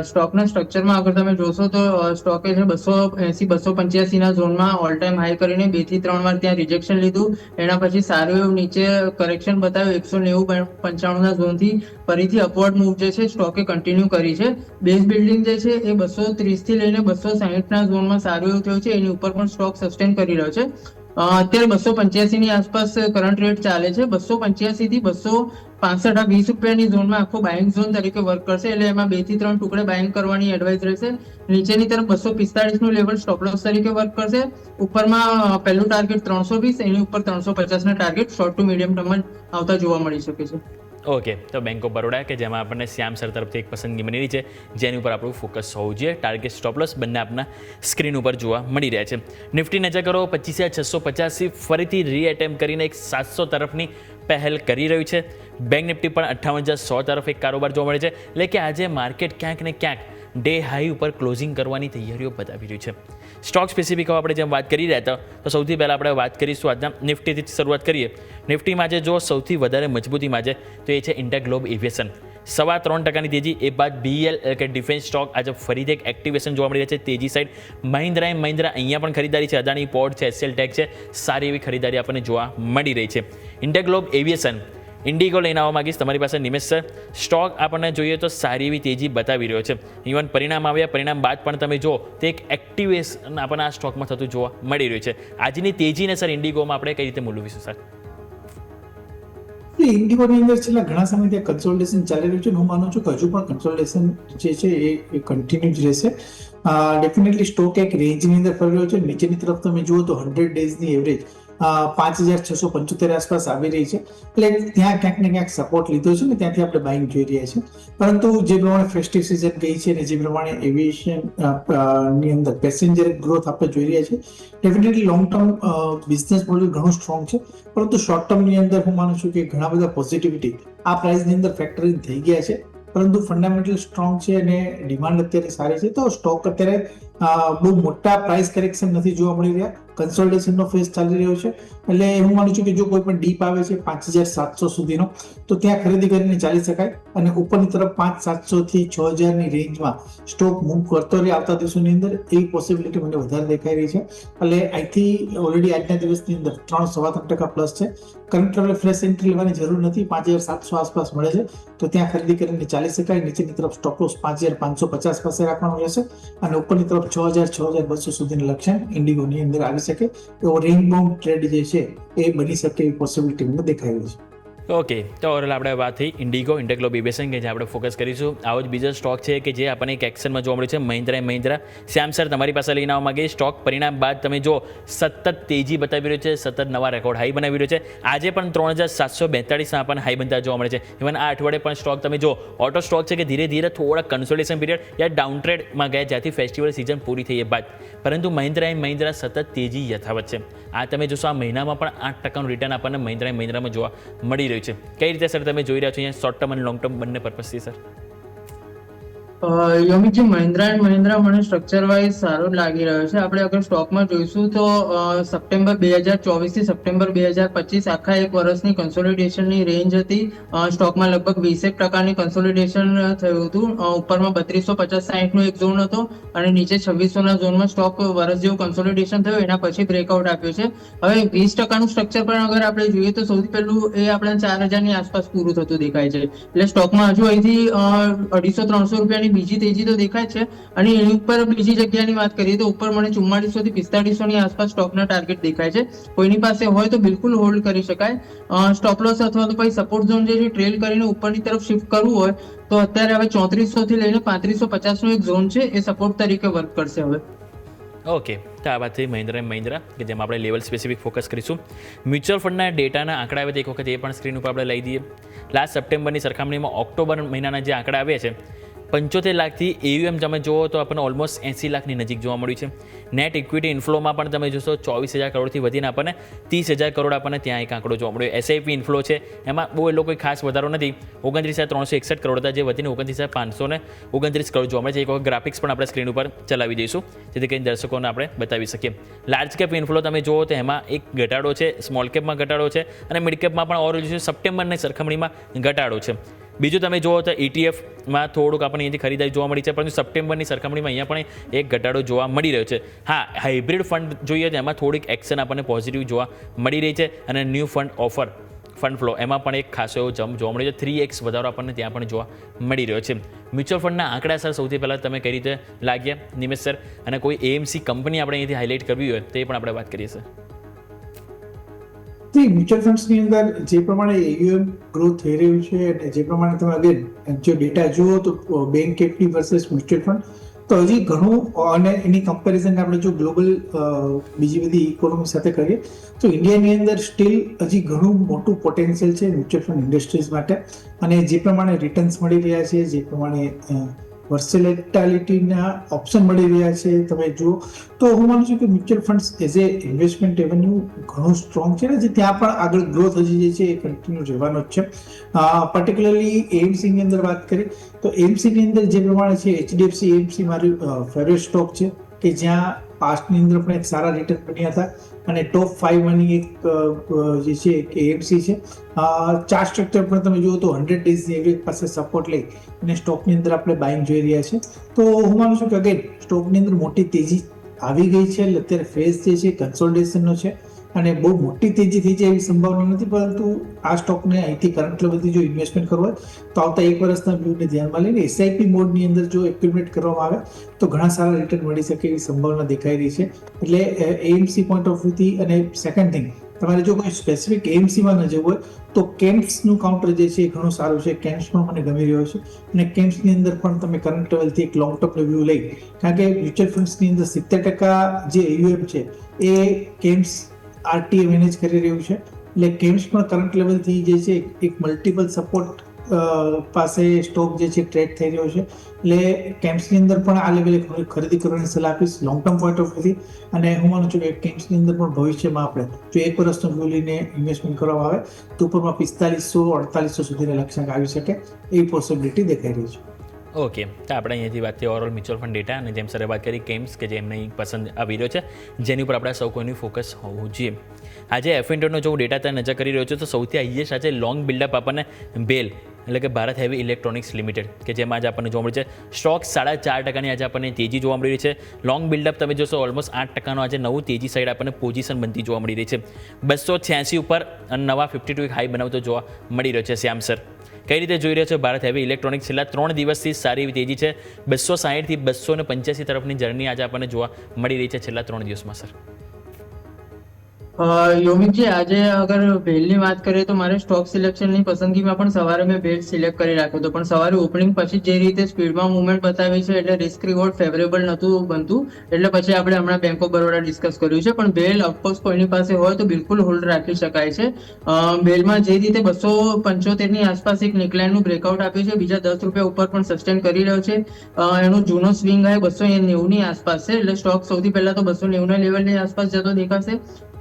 [SPEAKER 4] સ્ટોકના સ્ટ્રક્ચરમાં અગર તમે જોશો તો સ્ટોકે છે 280-285 ના ઝોનમાં ઓલ ટાઈમ હાઈ કરીને 2 થી 3 વાર ત્યાં રિજેક્શન લીધું. એના પછી સારું એવું નીચે કરેક્શન બતાવ્યું 190-95 ના ઝોનથી ફરીથી અપવર્ડ મૂવ જે છે સ્ટોકે કન્ટિન્યુ કરી છે. બેઝ બિલ્ડિંગ જે છે એ 230 થી લઈને 260 ના ઝોનમાં સારું એવું થયું છે. એની ઉપર પણ સ્ટોક સસ્ટેન કરી રહ્યો છે. અત્યારે 285 ની આસપાસ કરંટ રેટ ચાલે છે. 285 થી 265 આ 20 રૂપિયાની ઝોનમાં આખો બાઇંગ ઝોન તરીકે વર્ક કરશે. એટલે એમાં 2 થી 3 ટુકડે બાઇંગ કરવાની એડવાઇસ રહેશે. નીચેની તરફ 245 નું લેવલ સ્ટોપ લોસ તરીકે વર્ક કરશે. ઉપરમાં પહેલું ટાર્ગેટ 320, એની ઉપર 350 ના ટાર્ગેટ શોર્ટ ટુ મીડિયમ ટર્મમાં આવતા જોવા મળી શકે છે.
[SPEAKER 2] ઓકે, તો બેંક ઓફ બરોડા કે જેમાં આપણને શ્યામ સર તરફથી એક પસંદગી મળી રહી છે, જેની ઉપર આપણું ફોકસ હોવું જોઈએ. ટાર્ગેટ સ્ટોપ લોસ બંને આપના સ્ક્રીન ઉપર જોવા મળી રહ્યા છે. નિફ્ટી નજર કરો 25,650 ફરીથી રીએટેમ્પ કરીને એક 700 તરફની પહેલ કરી રહ્યું છે. બેંક નિફ્ટી પણ 58,100 તરફ એક કારોબાર જોવા મળે છે. એટલે કે આજે માર્કેટ ક્યાંક ને ક્યાંક ડે હાઈ ઉપર ક્લોઝિંગ કરવાની તૈયારીઓ બતાવી રહ્યું છે. સ્ટોક સ્પેસિફિક આપણે જેમ વાત કરી રહ્યા હતા, તો સૌથી પહેલાં આપણે વાત કરીશું આજના નિફ્ટીથી શરૂઆત કરીએ. નિફ્ટીમાં જે જો સૌથી વધારે મજબૂતીમાં છે તો એ છે ઇન્ટેક ગ્લોબ એવિએશન. 3.25% તેજી. એ બાદ BEL કે ડિફેન્સ સ્ટોક આજે ફરીથી એક એક્ટિવેશન જોવા મળી રહ્યા છે તેજી સાઈડ. મહિન્દ્રા અહીંયા પણ ખરીદારી છે. અદાણી પોર્ટ છે, SL ટેક છે, સારી એવી ખરીદારી આપણને જોવા મળી રહી છે. ઇન્ટેક ગ્લોબ એવિએશન, ઇન્ડિગો લઈને આવવા માંગીશ તમારી પાસે નિમેશ સર. સ્ટોક આપણને જોઈએ તો સારી એવી તેજી બતાવી રહ્યો છે. ઇવન પરિણામ આવ્યા, પરિણામ બાદ પણ તમે જો તો એક એક્ટિવેશન આપણને આ સ્ટોકમાં થતું જોવા મળી રહ્યું છે. આજની તેજીને સર ઇન્ડિગોમાં આપણે કઈ રીતે મૂલવીશું સર?
[SPEAKER 3] ઇન્ડિગોની અંદર છેલ્લા ઘણા સમયથી કન્સોલિડેશન ચાલી રહ્યું છે. હું માનું છું કે હજુ પણ કન્સોલિડેશન જે છે એ કન્ટિન્યુ જ રહેશે. ડેફિનેટલી સ્ટોક એક રેન્જની અંદર ફરી રહ્યો છે. નીચેની તરફ તમે જુઓ તો 100 ડેઝની એવરેજ 5,675 આસપાસ આવી રહી છે. એટલે ત્યાં ક્યાંક ને ક્યાંક સપોર્ટ લીધો છે ને ત્યાંથી આપણે બાઇંગ જોઈ રહ્યા છીએ. પરંતુ જે પ્રમાણે ફેસ્ટિવ સિઝન ગઈ છે અને જે પ્રમાણે એવિએશન ની અંદર પેસેન્જર ગ્રોથ આપણે જોઈ રહ્યા છીએ, definitely long term business model ઘણું સ્ટ્રોંગ છે. પરંતુ શોર્ટ ટર્મની અંદર હું માનું છું કે ઘણા બધા પોઝિટિવિટી આ પ્રાઇસની અંદર ફેક્ટરિંગ થઈ ગયા છે. પરંતુ ફંડામેન્ટલ સ્ટ્રોંગ છે અને ડિમાન્ડ અત્યારે સારી છે. તો સ્ટોક અત્યારે બહુ મોટા પ્રાઇસ કરેક્શન નથી જોવા મળી રહ્યા. કન્સોલિડેશનનો ફેઝ ચાલી રહ્યો છે. એટલે હું માનું છું કે જો કોઈ પણ ડીપ આવે છે 5,700 સુધીનો, તો ત્યાં ખરીદી કરીને ચાલી શકાય. અને ઉપરની તરફ 5,700 થી 6,000 ની રેન્જમાં સ્ટોક મૂવ કરતો રહે આવતા દિવસોની અંદર, એવી પોસિબિલિટી મને વધારે દેખાઈ રહી છે. એટલે અહીંથી ઓલરેડી આજના દિવસની અંદર 3-3.25% પ્લસ છે. કરંટ લેવલે ફ્રેશ એન્ટ્રી લેવાની જરૂર નથી. 5,700 આસપાસ મળે છે તો ત્યાં ખરીદી કરીને ચાલી શકાય. નીચેની તરફ સ્ટોપ લોસ 5,550 પાસે રાખવાનું રહેશે અને ઉપરની તરફ 6,000-6,200 સુધીનું લક્ષણ ઇન્ડિગોની અંદર આવી શકે એવો રેન્જ બાઉન્ડ ટ્રેડ જે છે એ બની શકે એવી પોસિબિલિટી મને દેખાઈ રહી છે.
[SPEAKER 2] ઓકે, તો ઓવરઓલ આપણે વાત થઈ ઇન્ડિગો, ઇન્ટેક ગ્લોબ એવિએશન કે જે આપણે ફોકસ કરીશું. આવો જ બીજો સ્ટોક છે કે જે આપણને એક એક્શનમાં જોવા મળ્યું છે, મહિન્દ્રા. શ્યામ સર તમારી પાસે લઈને આવવા માંગીએ. સ્ટોક પરિણામ બાદ તમે જો સતત તેજી બતાવી રહ્યો છે, સતત નવા રેકોર્ડ હાઈ બનાવી રહ્યો છે. આજે પણ 3,742 ના આપણને હાઈ બનતા જોવા મળે છે. ઇવન આ અઠવાડિયે પણ સ્ટોક તમે જો ઓટો સ્ટોક છે કે ધીરે ધીરે થોડા કન્સોલિડેશન પીરિયડ યા ડાઉન ટ્રેડમાં ગયા જ્યાંથી ફેસ્ટિવલ સિઝન પૂરી થઈ બાદ. પરંતુ મહિન્દ્રા સતત તેજી યથાવત છે. આ તમે જોશો આ મહિનામાં પણ 8% રિટર્ન આપણને મહિન્દ્રામાં જોવા મળી રહ્યું છે. કઈ રીતે સર તમે જોઈ રહ્યા છો અહીંયા શોર્ટ ટર્મ અને લોંગ ટર્મ બંને પર્પઝથી સર?
[SPEAKER 4] યોમિકજી, મહિન્દ્રા મને સ્ટ્રક્ચર વાઇઝ સારો જ લાગી રહ્યો છે. આપણે અગર સ્ટોકમાં જોઈશું તો સપ્ટેમ્બર 2024 થી સપ્ટેમ્બર 2025 આખા એક વર્ષની કન્સોલિડેશનની રેન્જ હતી. સ્ટોકમાં લગભગ 20% કન્સોલિડેશન થયું હતું. ઉપરમાં 3250-60 નો એક ઝોન હતો અને નીચે 2600 ના ઝોનમાં સ્ટોક વર્ષ જેવું કન્સોલિડેશન થયું. એના પછી બ્રેકઆઉટ આપ્યું છે. હવે 20% નું સ્ટ્રક્ચર પણ અગર આપણે જોઈએ તો સૌથી પહેલું એ આપણે 4,000 ની આસપાસ પૂરું થતું દેખાય છે. એટલે સ્ટોકમાં હજુ અહીંથી 250-300 રૂપિયાની બીજી તેજી તો દેખાય છે. અને એની ઉપર બીજી જગ્યાની વાત કરીએ તો ઉપર મને 4400 થી 4500 ની આસપાસ સ્ટોકના ટાર્ગેટ દેખાય છે. કોઈની પાસે હોય તો બિલકુલ હોલ્ડ કરી શકાય. સ્ટોપ લોસ અથવા તો પછી સપોર્ટ ઝોન જે ટ્રેલ કરીને ઉપરની તરફ શિફ્ટ કરવું હોય તો અત્યારે હવે 3400 થી લઈને 3550 નો એક ઝોન છે, એ સપોર્ટ તરીકે વર્ક કરશે હવે.
[SPEAKER 2] ઓકે, તો આ વાત થઈ મહિન્દ્રા કે જેમાં આપણે લેવલ સ્પેસિફિક ફોકસ કરીશું. મ્યુચ્યુઅલ ફંડના ડેટાના આંકડા આવે તો એક વખત એ પણ સ્ક્રીન ઉપર આપણે લઈ દઈએ. લાસ્ટ સપ્ટેમ્બરની સરખામણીમાં ઓક્ટોબર મહિનાના જે આંકડા આવ્યા છે 75 લાખથી AUM તમે જુઓ તો આપણને ઓલમોસ્ટ 80 લાખની નજીક જોવા મળ્યું છે. નેટ ઇક્વિટી ઇન્ફ્લોમાં પણ તમે જોશો 24,000 કરોડથી વધીને આપણને 30,000 કરોડ આપણને ત્યાં એક આંકડો જોવા મળ્યો. SIP ઇન્ફ્લો છે એમાં બહુ એ લોકો ખાસ વધારો નથી, 29,361 કરોડ હતા જે વધીને 29,529 કરોડ જોવા મળે છે. એક વખત ગ્રાફિક્સ પણ આપણે સ્ક્રીન ઉપર ચલાવી દઈશું જેથી કરીને દર્શકોને આપણે બતાવી શકીએ. લાર્જ કેપ ઇન્ફ્લો તમે જુઓ તો એમાં એક ઘટાડો છે, સ્મોલ કેપમાં ઘટાડો છે અને મિડ કેપમાં પણ ઓવરઓલ સપ્ટેમ્બરની સરખામણીમાં ઘટાડો છે. બીજું તમે જુઓ તો ETFમાં થોડુંક આપણને અહીંયાથી ખરીદારી જોવા મળી છે, પરંતુ સપ્ટેમ્બરની સરખામણીમાં અહીંયા પણ એક ઘટાડો જોવા મળી રહ્યો છે. હા, હાઇબ્રિડ ફંડ જોઈએ તો એમાં થોડીક એક્શન આપણને પોઝિટિવ જોવા મળી રહી છે અને new fund offer fund flow એમાં પણ એક ખાસો એવો જમ્પ જોવા મળ્યો છે. 3x વધારો આપણને ત્યાં પણ જોવા મળી રહ્યો છે. મ્યુચ્યુઅલ ફંડના આંકડા સર સૌથી પહેલાં તમે કઈ રીતે લાગ્યા નિમેશ સર, અને કોઈ AMC કંપની આપણે અહીંયાથી હાઇલાઇટ કરવી હોય તે પણ આપણે વાત કરીએ સર.
[SPEAKER 3] મ્યુચ્યુઅલ ફંડ્સની અંદર જે પ્રમાણે AUM ગ્રોથ થઈ રહ્યું છે અને જે પ્રમાણે તમે અગેન જો ડેટા જુઓ તો bank FD versus mutual fund તો હજી ઘણું, અને એની કમ્પેરિઝન આપણે જો ગ્લોબલ બીજી બધી ઇકોનોમી સાથે કરીએ તો ઇન્ડિયાની અંદર સ્ટીલ હજી ઘણું મોટું પોટેન્શિયલ છે મ્યુચ્યુઅલ ફંડ ઇન્ડસ્ટ્રીઝ માટે. અને જે પ્રમાણે રિટર્ન્સ મળી રહ્યા છે, જે પ્રમાણે વર્સેટિલિટીના ઓપ્શન મળી રહ્યા છે તમે જુઓ તો હું માનું છું કે mutual funds as a investment revenue ઘણું સ્ટ્રોંગ છે ને જે ત્યાં પણ આગળ ગ્રોથ હજી જે છે એ કન્ટિન્યુ રહેવાનો જ છે. પર્ટિક્યુલરલી AMCની અંદર વાત કરીએ તો AMCની અંદર જે પ્રમાણે છે HDFC AMC મારી ફેવરેટ સ્ટોક છે કે જ્યાં પાસ્ટની અંદર પણ એક સારા રિટર્ન બન્યા હતા અને ટોપ 5 માંની એક જે છે કે AMC છે. ચાર્ટ સ્ટ્રક્ચર પણ તમે જુઓ તો 100 ડેઝની એવરેજ પાસે સપોર્ટ લઈ અને સ્ટોકની અંદર આપણે બાઇંગ જોઈ રહ્યા છે. તો હું માનું છું કે અગેન સ્ટોકની અંદર મોટી તેજી આવી ગઈ છે. અત્યારે ફેઝ જે છે કન્સોલિડેશનનો છે અને બહુ મોટી તેજી થઈ જાય એવી સંભાવના નથી, પરંતુ આ સ્ટોકને અહીંથી કરંટ લેવલથી જો ઇન્વેસ્ટમેન્ટ કરવો હોય તો આવતા એક વર્ષના વ્યૂને ધ્યાનમાં લઈને SIP મોડની અંદર જો એક્યુમ્યુલેટ કરવામાં આવે તો ઘણા સારા રિટર્ન મળી શકે એવી સંભાવના દેખાઈ રહી છે. એટલે AMC પોઈન્ટ ઓફ વ્યૂથી. અને સેકન્ડ થિંગ, તમારે જો કોઈ સ્પેસિફિક AMCમાં ન જવું હોય તો કેમ્પ્સનું કાઉન્ટર જે છે એ ઘણું સારું છે. કેમ્પ્સ પણ મને ગમી રહ્યો છે અને કેમ્પ્સની અંદર પણ તમે કરંટ લેવલથી એક લોંગ ટર્મ વ્યૂ લઈ, કારણ કે મ્યુચ્યુઅલ ફંડ્સની અંદર 70% જે AUM છે એ કેમ્પ્સ RTA મેનેજ કરી રહ્યું છે. એટલે કેમ્પ્સ પણ કરંટ લેવલથી જે છે એક મલ્ટિપલ સપોર્ટ પાસે સ્ટોક જે છે ટ્રેડ થઈ રહ્યો છે. એટલે કેમ્પ્સની અંદર પણ આ લેવલે ખરીદી કરવાની સલાહ આપીશ લોંગ ટર્મ પોઈન્ટ ઓફ વ્યૂથી. અને હું માનું છું કે કેમ્પ્સની અંદર પણ ભવિષ્યમાં આપણે જો એક વર્ષનો વ્યૂ લઈને ઇન્વેસ્ટમેન્ટ કરવામાં આવે તો ઉપરમાં 4500-4800 સુધીના લક્ષ્યાંક આવી શકે એવી પોસિબિલિટી દેખાઈ રહી છે.
[SPEAKER 2] ઓકે, તો આપણે અહીંયાથી વાત કરીએ ઓવરઓલ મ્યુચ્યુઅલ ફંડ ડેટા, અને જેમ સરે વાત કરી કેમ્સ કે જે એમને પસંદ આવી રહ્યો છે જેની ઉપર આપણે સૌ કોઈનું ફોકસ હોવું જોઈએ. આજે F&Oનો જો ડેટા ત્યાં નજર કરી રહ્યો છે તો સૌથી હાઈએસ્ટ આજે લોંગ બિલ્ડઅપ આપણને BHEL એટલે કે ભારત હેવી ઇલેક્ટ્રોનિક્સ લિમિટેડ કે જેમાં આજે આપણને જોવા મળે છે સ્ટોક 4.5% આજે આપણને તેજી જોવા મળી રહી છે. લોંગ બિલ્ડઅપ તમે જોશો ઓલમોસ્ટ 8% આજે નવું તેજી સાઈડ આપણને પોઝિશન બનતી જોવા મળી રહી છે. 286 ઉપર અને નવા 52 એક હાઈ બનાવતો જોવા મળી રહ્યો છે. શ્યામ સર, કઈ રીતે જોઈ રહ્યા છો ભારત હેવી ઇલેક્ટ્રોનિક્સ? છેલ્લા 3 દિવસથી સારી એવી તેજી છે. 260 થી 285 તરફની જર્ની આજે આપણને જોવા મળી રહી છે છેલ્લા 3 દિવસમાં સર.
[SPEAKER 4] યોમિકજી, આજે અગર BHELની વાત કરીએ તો મારે સ્ટોક સિલેક્શનની પસંદગીમાં પણ સવારે મેં BHEL સિલેક્ટ કરી રાખ્યો હતો, પણ સવારે ઓપનિંગ પછી જે રીતે સ્પીડમાં મુવમેન્ટ બતાવી છે એટલે રિસ્ક રિવોર્ડ ફેવરેબલ નહોતું બનતું, એટલે પછી આપણે હમણાં બેંક ઓફ બરોડા ડિસ્કસ કર્યું છે. પણ BHEL ઓફકોર્સ કોઈની પાસે હોય તો બિલકુલ હોલ્ડ રાખી શકાય છે. BHELમાં જે રીતે 275 ની આસપાસ એક નેકલાઇનનું બ્રેકઆઉટ આપ્યું છે, બીજા 10 રૂપિયા ઉપર પણ સસ્ટેન કરી રહ્યો છે. એનો જૂનો સ્વિંગ હાઈ 290 ની આસપાસ છે, એટલે સ્ટોક સૌથી પહેલા તો 290 ના લેવલની આસપાસ જતો દેખાશે.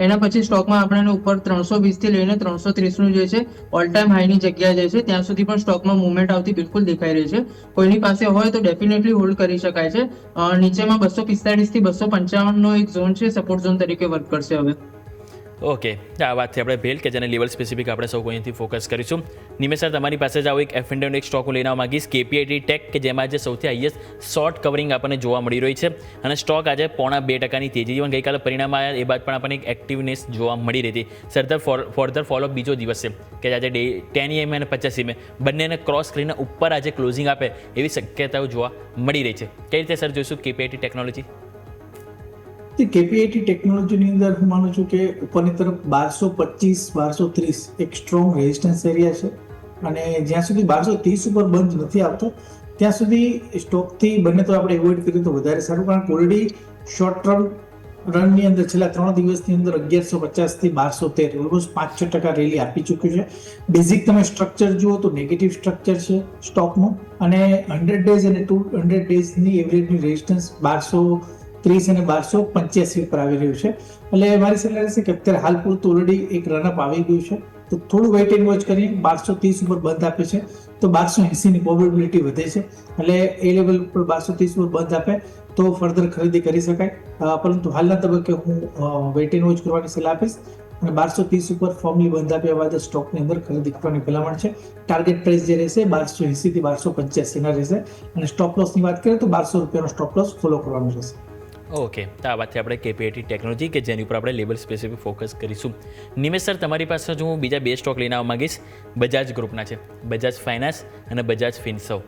[SPEAKER 4] એના પછી સ્ટોકમાં આપણને ઉપર 320 થી લઈને 330 નું જે છે ઓલ ટાઈમ હાઈની જગ્યા જે છે ત્યાં સુધી પણ સ્ટોકમાં મુવમેન્ટ આવતી બિલકુલ દેખાઈ રહી છે. કોઈની પાસે હોય તો ડેફિનેટલી હોલ્ડ કરી શકાય છે. નીચેમાં 245 થી 255 નો એક ઝોન છે, સપોર્ટ ઝોન તરીકે વર્ક કરશે હવે.
[SPEAKER 2] ઓકે, આ વાતથી આપણે BHEL કે જેને લેવલ સ્પેસિફિક આપણે સૌ અહીંથી ફોકસ કરીશું. નિમેશ સર, તમારી પાસે જ આવો એક F&Oનો એક સ્ટોક હું લઈને આવવા માંગીશ, KPIT ટેક કે જેમાં આજે સૌથી હાઈએસ્ટ શોર્ટ કવરિંગ આપણને જોવા મળી રહી છે અને સ્ટોક આજે 0.5% તેજી જીવન ગઈકાલે પરિણામ આવ્યા એ બાદ પણ આપણને એક એક્ટિવનેસ જોવા મળી રહી હતી. ફર્ધર ફોલોઅપ બીજો દિવસ છે કે આજે 10 EM અને 50 EM બંનેને ક્રોસ કરીને ઉપર આજે ક્લોઝિંગ આપે એવી શક્યતાઓ જોવા મળી રહી છે. કઈ રીતે સર જોઈશું KPIT ટેકનોલોજી?
[SPEAKER 3] KPIT ટેકનોલોજીની અંદર હું માનું છું કે ઉપરની તરફ 1225-1230 એક સ્ટ્રોંગ રેઝિસ્ટન્સ એરિયા છે અને જ્યાં સુધી 1230 ઉપર બંધ નથી આવતો ત્યાં સુધી સ્ટોકથી બંને તો આપણે એવોઇડ કરીએ તો વધારે સારું, કારણ કે ઓલરેડી શોર્ટ ટર્મ રનની અંદર છેલ્લા 3 દિવસની અંદર 1150 થી 1213 ઓલમોસ્ટ 5-6% રેલી આપી ચૂક્યું છે. બેઝિક તમે સ્ટ્રક્ચર જુઓ તો નેગેટિવ સ્ટ્રક્ચર છે સ્ટોકનું, અને 100 ડેઝ અને 200 ડેઝની એવરેજની રેઝિસ્ટન્સ 1230 અને 1285 ઉપર આવી રહ્યું છે. એટલે મારી સલાહ રહેશે કે અત્યારે હાલ પૂરતું ઓલરેડી એક રનઅપ આવી ગયું છે, તો થોડું વેઇટ એન્ડ વોચ કરીએ. 1230 ઉપર બંધ આપે છે તો 1280 ની પ્રોબેબિલિટી વધે છે, એટલે એ લેવલ ઉપર 1230 ઉપર બંધ આપે તો ફર્ધર ખરીદી કરી શકાય. પરંતુ હાલના તબક્કે હું વેઇટ એન્ડ વોચ કરવાની સલાહ આપીશ, અને 1230 ઉપર ફોર્મલી બંધ આપ્યા બાદ સ્ટોકની અંદર ખરીદી કરવાની ભલામણ છે. ટાર્ગેટ પ્રાઇસ જે રહેશે 1280 થી 1285 ના રહેશે, અને સ્ટોપ લોસની વાત કરીએ તો 1200 રૂપિયાનો સ્ટોપ લોસ ફોલો કરવાનો રહેશે.
[SPEAKER 2] ઓકે, તો આ વાતથી આપણે કેપીઆઈટી ટેકનોલોજી કે જેની ઉપર આપણે લેબલ સ્પેસિફિક ફોકસ કરીશું. નિમેશ સર, તમારી પાસે જો હું બીજા 2 સ્ટોક લઈને આવવા માંગીશ, બજાજ ગ્રુપના છે, બજાજ ફાઇનાન્સ અને બજાજ ફિનસર્વ.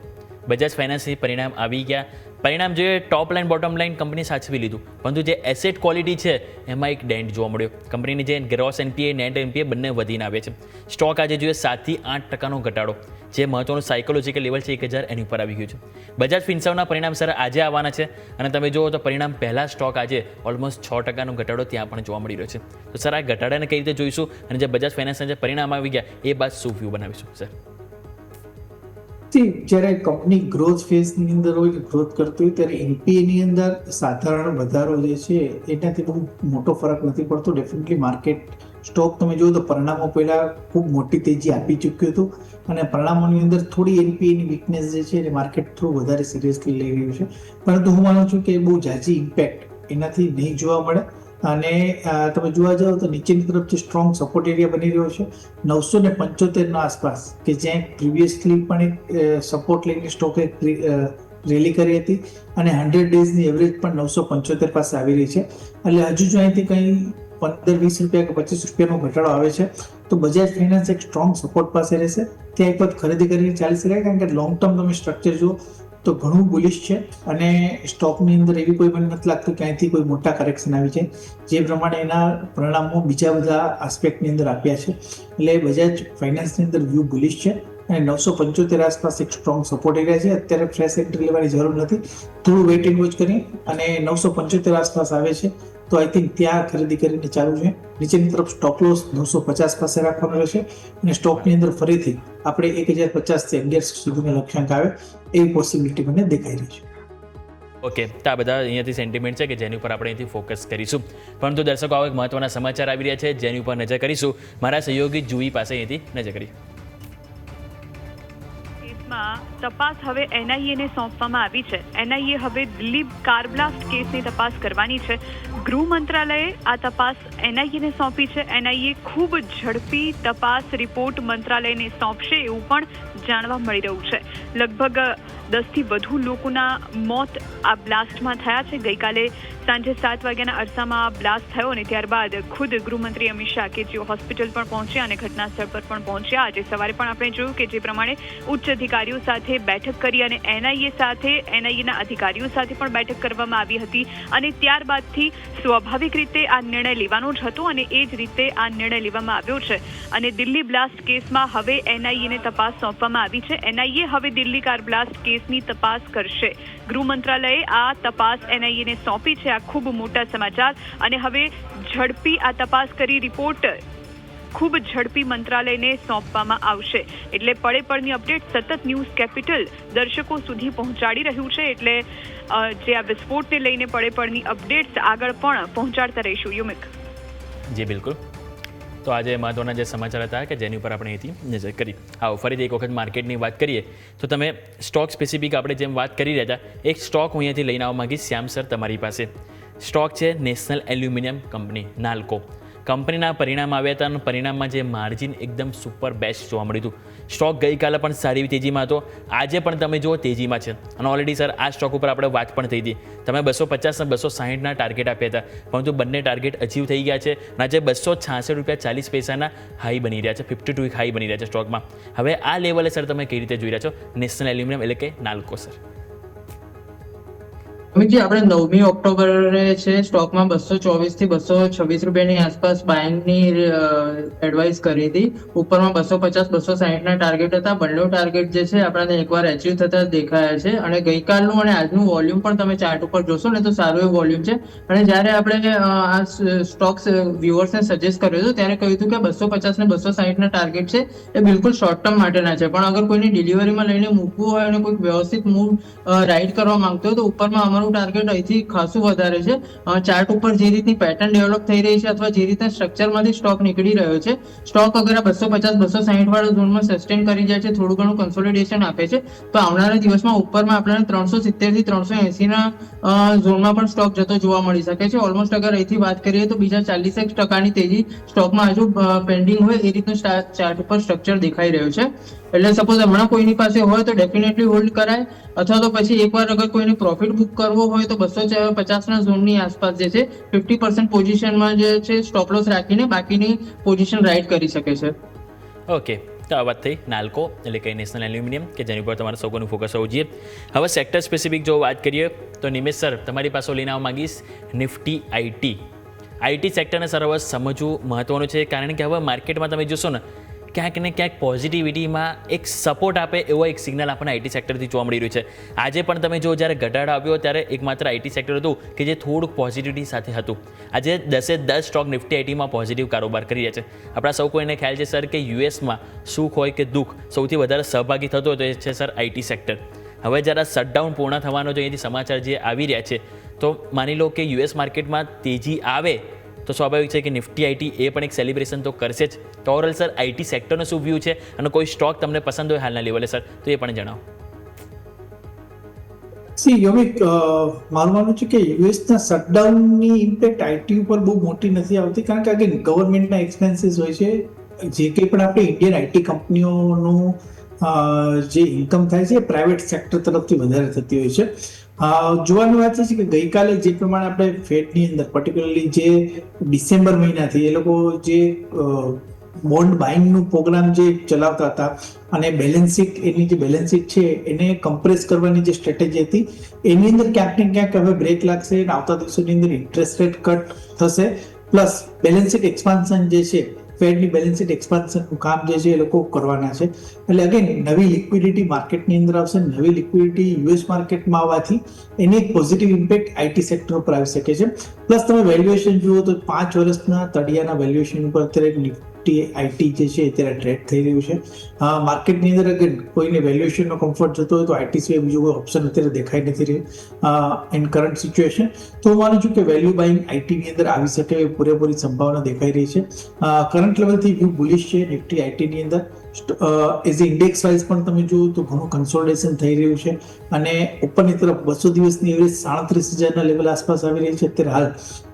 [SPEAKER 2] બજાજ ફાઇનાન્સની પરિણામ આવી ગયા. પરિણામ જોઈએ, ટોપ લાઇન બોટમ લાઇન કંપની સાચવી લીધું, પરંતુ જે એસેટ ક્વોલિટી છે એમાં એક ડેન્ટ જોવા મળ્યો. કંપનીની જે ગ્રોસ એનપીએ નેટ એનપીએ બંને વધીને આવે છે. સ્ટોક આજે જોઈએ 7 થી 8% ઘટાડો, જે મહત્વનું સાયકોલોજીકલ લેવલ છે 1000 એની ઉપર આવી ગયું છે. બજાજ ફિનસર્વના પરિણામ સર આજે આવવાના છે, અને તમે જુઓ તો પરિણામ પહેલા સ્ટોક આજે ઓલમોસ્ટ 6% ઘટાડો ત્યાં પણ જોવા મળી રહ્યો છે. તો સર આ ઘટાડાને કઈ રીતે જોઈશું, અને જે બજાજ ફાઇનાન્સના જે પરિણામ આવી ગયા એ બાદ શું વ્યૂ બનાવીશું સર?
[SPEAKER 3] જ્યારે કંપની ગ્રોથ ફેઝની અંદર હોય કે ગ્રોથ કરતી હોય ત્યારે એનપીએની અંદર સાધારણ વધારો જે છે એનાથી બહુ મોટો ફરક નથી પડતો. ડેફિનેટલી માર્કેટ સ્ટોક તમે જુઓ તો પરિણામો પહેલા ખૂબ મોટી તેજી આપી ચૂક્યું હતું, અને પરિણામોની અંદર થોડી એનપીએની વીકનેસ જે છે એ માર્કેટ થોડું વધારે સિરિયસલી લઈ રહ્યું છે. પરંતુ હું માનું છું કે બહુ ઝાઝી ઇમ્પેક્ટ એનાથી નહીં જોવા મળે, અને તમે જોવા જાઓ તો નીચેની તરફ જે સ્ટ્રોંગ સપોર્ટ એરિયા બની રહ્યો છે 975 ના આસપાસ, કે જ્યાં પ્રીવિયસલી પણ એક સપોર્ટ લઈને સ્ટોકે રેલી કરી હતી, અને 100 ડેઝની એવરેજ પણ 975 પાસે આવી રહી છે. એટલે હજુ જો અહીંથી કંઈ 15-20 રૂપિયા કે 25 રૂપિયાનો ઘટાડો આવે છે તો બજાજ ફાઇનાન્સ એક સ્ટ્રોંગ સપોર્ટ પાસે રહેશે. ત્યાં એક વખત ખરીદી કરીને ચાલી શકાય, કારણ કે લોંગ ટર્મ તમે સ્ટ્રક્ચર જુઓ તો ઘણું બુલિશ છે, અને સ્ટોકની અંદર એવી કોઈ મને નથી લાગતું કે અહીંથી કોઈ મોટા કરેક્શન આવી છે, જે પ્રમાણે એના પરિણામો બીજા બધા આસ્પેક્ટની અંદર આપ્યા છે. એટલે બજાજ ફાઇનાન્સની અંદર વ્યૂ બુલિશ છે, અને 975 આસપાસ એક સ્ટ્રોંગ સપોર્ટ એરિયા છે. અત્યારે ફ્રેશ એન્ટ્રી લેવાની જરૂર નથી, થોડું વેઇટ એન્ડ વોચ કરી અને 975 આસપાસ આવે છે તો આઈ થિંક ત્યાં ખરીદી કરીને ચાલુ છે. નીચેની તરફ સ્ટોપ લોસ 950 પાસે રાખવાનો રહેશે, અને સ્ટોકની અંદર ફરીથી આપણે 1050 થી 1100 સુધીનો લક્ષ્યાંક આવે એવી પોસિબિલિટી મને દેખાઈ રહી છે.
[SPEAKER 2] ઓકે, તો આ બધા અહીંયાથી સેન્ટિમેન્ટ છે કે જેની ઉપર આપણે અહીંથી ફોકસ કરીશું. પરંતુ દર્શકો, આવા એક મહત્વના સમાચાર આવી રહ્યા છે જેની ઉપર નજર કરીશું. મારા સહયોગી જુઈ પાસે અહીંથી નજર કરીએ.
[SPEAKER 5] તપાસ હવે એનઆઈએ સોંપવામાં આવી છે. એનઆઈએ હવે દિલ્હી કાર બ્લાસ્ટ કેસની તપાસ કરવાની છે. ગૃહ મંત્રાલયે આ તપાસ એનઆઈએ સોંપી છે. એનઆઈએ ખૂબ ઝડપી તપાસ રિપોર્ટ મંત્રાલયને સોંપશે એવું પણ જાણવા મળી રહ્યું છે. લગભગ 10 થી વધુ લોકોના મોત આ બ્લાસ્ટમાં થયા છે. ગઈકાલે સાંજે 7 વાગ્યાના અરસામાં આ બ્લાસ્ટ થયો, અને ત્યારબાદ ખુદ ગૃહમંત્રી અમિત શાહ કે જેઓ હોસ્પિટલ પણ પહોંચ્યા અને ઘટના સ્થળ પર પણ પહોંચ્યા. આજે સવારે પણ આપણે જોયું કે જે પ્રમાણે ઉચ્ચ અધિકારીઓ સાથે બેઠક કરી, અને એનઆઈએના અધિકારીઓ સાથે પણ બેઠક કરવામાં આવી હતી, અને ત્યારબાદથી સ્વાભાવિક રીતે આ નિર્ણય લેવાનો જ હતો, અને એ જ રીતે આ નિર્ણય લેવામાં આવ્યો છે. અને દિલ્હી બ્લાસ્ટ કેસમાં હવે એનઆઈએને તપાસ સોંપવામાં આવી છે. એનઆઈએ હવે દિલ્હી કાર બ્લાસ્ટ કેસની તપાસ કરશે. ગૃહ મંત્રાલયે આ તપાસ એનઆઈને સોંપી છે. આ ખૂબ મોટા સમાચાર, અને હવે ઝડપી આ તપાસ કરી રિપોર્ટ ખૂબ ઝડપી મંત્રાલયને સોંપવામાં આવશે. એટલે પળે પળની અપડેટ સતત ન્યૂઝ કેપિટલ દર્શકો સુધી પહોંચાડી રહ્યું છે. એટલે જે આ વિસ્ફોટને લઈને પળે પળની અપડેટ્સ આગળ પણ પહોંચાડતા રહીશું. યુમિક
[SPEAKER 2] જી બિલકુલ. તો આજે મહત્વના જે સમાચાર હતા કે જેની ઉપર આપણે અહીંથી નજર કરી. આવો ફરીથી એક વખત માર્કેટની વાત કરીએ તો તમે સ્ટોક સ્પેસિફિક આપણે જેમ વાત કરી રહ્યા હતા, એક સ્ટોક હું અહીંયાથી લઈને આવવા માંગીશ શ્યામ સર તમારી પાસે. સ્ટોક છે નેશનલ એલ્યુમિનિયમ કંપની, નાલ્કો. કંપનીના પરિણામ આવ્યા હતા, અને પરિણામમાં જે માર્જિન એકદમ સુપર બેસ્ટ જોવા મળ્યું હતું. સ્ટોક ગઈકાલે પણ સારી તેજીમાં હતો, આજે પણ તમે જુઓ તેજીમાં છે. અને ઓલરેડી સર આ સ્ટોક ઉપર આપણે વાત પણ થઈ હતી. તમે 250 અને 260ના ટાર્ગેટ આપ્યા હતા, પરંતુ બંને ટાર્ગેટ અચીવ થઈ ગયા છે, અને આજે 266 રૂપિયા 40 પૈસાના હાઈ બની રહ્યા છે, 52 વીક હાઈ બની રહ્યા છે સ્ટોકમાં. હવે આ લેવલે સર તમે કઈ રીતે જોઈ રહ્યા છો નેશનલ એલ્યુમિનિયમ એટલે કે નાલ્કો સર?
[SPEAKER 4] અમિતજી, આપણે 9મી ઓક્ટોબરે છે સ્ટોકમાં 224 થી 226 રૂપિયાની આસપાસ બાઇંગની એડવાઇસ કરી હતી. ઉપરમાં 250-260 ના ટાર્ગેટ હતા. બંને ટાર્ગેટ જે છે આપણને એકવાર એચીવ થતા દેખાયા છે. અને ગઈકાલનું અને આજનું વોલ્યુમ પણ તમે ચાર્ટ ઉપર જોશો ને તો સારું એવું વોલ્યુમ છે. અને જ્યારે આપણે આ સ્ટોક્સ વ્યુઅર્સને સજેસ્ટ કર્યો હતો ત્યારે કહ્યું હતું કે 250 ને 260 ના ટાર્ગેટ છે એ બિલકુલ શોર્ટ ટર્મ માટેના છે. પણ અગર કોઈને ડિલિવરીમાં લઈને મૂકવું હોય અને કોઈક વ્યવસ્થિત મૂવ રાઇડ કરવા માંગતો હોય તો ઉપરમાં અમારું ટાર્ગેટ અહીંથી ખાસું વધારે છે. ચાર્ટ ઉપર જે રીતની પેટર્ન ડેવલપ થઈ રહી છે અથવા જે રીતના સ્ટ્રક્ચરમાંથી સ્ટોક નીકળી રહ્યો છે, સ્ટોક અગર આ 250-260 વાળા ઝોનમાં સસ્ટેન કરી જાય છે, થોડું ઘણું કન્સોલિડેશન આપે છે, તો આવનારા દિવસમાં ઉપરમાં આપણને 370 થી 380 ના ઝોનમાં પણ સ્ટોક જતો જોવા મળી શકે છે. ઓલમોસ્ટ અગર અહીંથી વાત કરીએ તો બીજા 40% તેજી સ્ટોકમાં હજુ પેન્ડિંગ હોય એ રીતનું ચાર્ટ ઉપર સ્ટ્રક્ચર દેખાઈ રહ્યું છે. એટલે સપોઝ હમણાં કોઈની પાસે હોય તો ડેફિનેટલી હોલ્ડ કરાય, અથવા તો પછી એકવાર અગર કોઈને પ્રોફિટ બુક કરવો હોય તો 250 ના ઝોનની આસપાસ જે છે 50% પોઝિશનમાં જે છે સ્ટોપ લોસ રાખીને બાકીની પોઝિશન રાઇડ કરી શકે છે.
[SPEAKER 2] ઓકે, તો આ વાત થઈ નાલ્કો એટલે કે નેશનલ એલ્યુમિનિયમ કે જેની ઉપર તમારે સૌનું ફોકસ હોવું જોઈએ. હવે સેક્ટર સ્પેસિફિક જો વાત કરીએ તો નિમેશ સર તમારી પાસે લઈને આવવા માંગીશ નિફ્ટી આઈટી સેક્ટરને સર હવે સમજવું મહત્વનું છે, કારણ કે હવે માર્કેટમાં તમે જોશો ને ક્યાંક ને ક્યાંક પોઝિટિવિટીમાં એક સપોર્ટ આપે એવો એક સિગ્નલ આપણને આઈટી સેક્ટરથી જોવા મળી રહ્યું છે. આજે પણ તમે જો જ્યારે ઘટાડો આવ્યો ત્યારે એકમાત્ર આઈટી સેક્ટર હતું કે જે થોડુંક પોઝિટિવિટી સાથે હતું. આજે 10 સ્ટોક નિફ્ટી આઈટીમાં પોઝિટિવ કારોબાર કરી રહ્યા છે. આપણા સૌ કોઈને ખ્યાલ છે સર કે યુએસમાં સુખ હોય કે દુઃખ સૌથી વધારે સહભાગી થતો હોય તો એ છે સર આઈટી સેક્ટર. હવે જરા શટડાઉન પૂર્ણ થવાનો જો અહીંથી સમાચાર જે આવી રહ્યા છે તો માની લો કે યુએસ માર્કેટમાં તેજી આવે તો સ્વાભાવિક છે કે નિફ્ટી આઈટી એ પણ એક સેલિબ્રેશન તો કરશે જ. તો ઓવરઓલ સર આઈટી સેક્ટરનો શું વ્યૂ છે અને કોઈ સ્ટોક તમને પસંદ હોય હાલના લેવલે સર તો એ પણ જણાવો.
[SPEAKER 3] યોમિક, મારું માનવું છે કે યુએસના શટડાઉનની ઇમ્પેક્ટ આઈટી ઉપર બહુ મોટી નથી આવતી, કારણ કે અગેન ગવર્મેન્ટના એક્સપેન્સીસ હોય છે. જે કંઈ પણ આપણે ઇન્ડિયન આઈટી કંપનીઓનું જે ઇન્કમ થાય છે એ પ્રાઇવેટ સેક્ટર તરફથી વધારે થતી હોય છે. જોવાની વાત છે કે ગઈકાલે જે પ્રમાણે આપણે ફેડની અંદર પર્ટિક્યુલરલી જે ડિસેમ્બર મહિનાથી એ લોકો જે બોન્ડ બાઇંગનું પ્રોગ્રામ જે ચલાવતા હતા અને બેલેન્સ શીટ, એની જે બેલેન્સ શીટ છે એને કમ્પ્રેસ કરવાની જે સ્ટ્રેટેજી હતી એની અંદર ક્યાંક ને ક્યાંક હવે બ્રેક લાગશે. આવતા દિવસોની અંદર ઇન્ટરેસ્ટ રેટ કટ થશે, પ્લસ બેલેન્સ શીટ એક્સપાન્શન જે છે, ફેડની બેલેન્સ શીટ એક્સપાન્શનનું કામ જે છે એ લોકો કરવાના છે. એટલે અગેન નવી લિક્વિડિટી માર્કેટની અંદર આવશે. નવી લિક્વિડિટી યુએસ માર્કેટમાં આવવાથી એની એક પોઝિટિવ ઇમ્પેક્ટ આઈટી સેક્ટર ઉપર આવી શકે છે. પ્લસ તમે વેલ્યુએશન જુઓ તો 5 વર્ષના તળિયાના વેલ્યુએશન ઉપર અત્યારે નિફ્ટી આઈટી જે છે અત્યારે ટ્રેડ થઈ રહ્યું છે. માર્કેટની અંદર અગર કોઈને વેલ્યુએશનનો કમ્ફર્ટ જતો હોય તો આઈટી સિવાય બીજું કોઈ ઓપ્શન અત્યારે દેખાઈ નથી રહ્યું ઇન કરંટ સિચ્યુએશન. તો હું માનું છું કે વેલ્યુ બાઇંગ આઈટીની અંદર આવી શકે એવી પૂરેપૂરી સંભાવના દેખાઈ રહી છે. કરંટ લેવલથી વ્યૂ બુલિશ છે નિફ્ટી આઈટીની અંદર. એઝ ઇન્ડેક્સ વાઇઝ પણ તમે જુઓ તો ઘણું કન્સોલિડેશન થઈ રહ્યું છે અને ઉપરની તરફ 200 દિવસની એવરેજ 37,000ના લેવલ આસપાસ આવી રહી છે. અત્યારે હાલ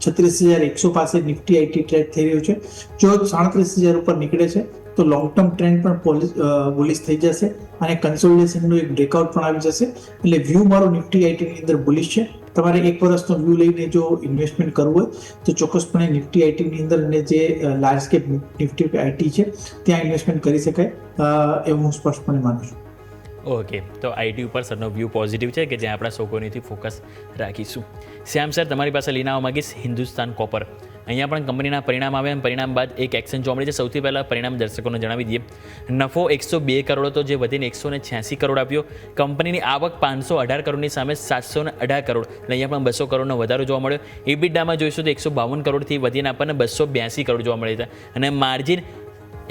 [SPEAKER 3] 36,100 પાસે નિફ્ટી આઈટી ટ્રેડ થઈ રહ્યું છે. જો 37,000 ઉપર નીકળે છે તો લોંગ ટર્મ ટ્રેન્ડ પણ બુલિશ થઈ જશે અને કન્સોલિડેશનનું એક બ્રેકઆઉટ પણ આવી જશે. એટલે વ્યૂ મારો નિફ્ટી આઈટીની અંદર બુલિશ છે. તમારે 1 વર્ષનો વ્યૂ લઈને જો ઇન્વેસ્ટમેન્ટ કરવું હોય તો ચોક્કસપણે નિફ્ટી આઈટીની અંદર અને જે લાર્જ કેપ નિફ્ટી આઈટી છે ત્યાં ઇન્વેસ્ટમેન્ટ કરી શકાય એવું હું સ્પષ્ટપણે માનું છું.
[SPEAKER 2] ઓકે, તો આઈટી ઉપર સરનો વ્યૂ પોઝિટિવ છે કે જ્યાં આપણા સૌકોનીથી ફોકસ રાખીશું. શ્યામ સર તમારી પાસે લઈને આવવા માંગીશ હિન્દુસ્તાન કોપર. અહીંયા પણ કંપનીના પરિણામ આવ્યા અને પરિણામ બાદ એક એક્શન જોવા મળી છે. સૌથી પહેલાં પરિણામ દર્શકોને જણાવી દઈએ. નફો 102 કરોડ હતો, જે વધીને 186 કરોડ આપ્યો. કંપનીની આવક 518 કરોડની સામે 718 કરોડ, એટલે અહીંયા પણ 200 કરોડનો વધારો જોવા મળ્યો. એબિટામાં જોઈશું તો 152 કરોડથી વધીને આપણને 282 કરોડ જોવા મળ્યા હતા અને માર્જિન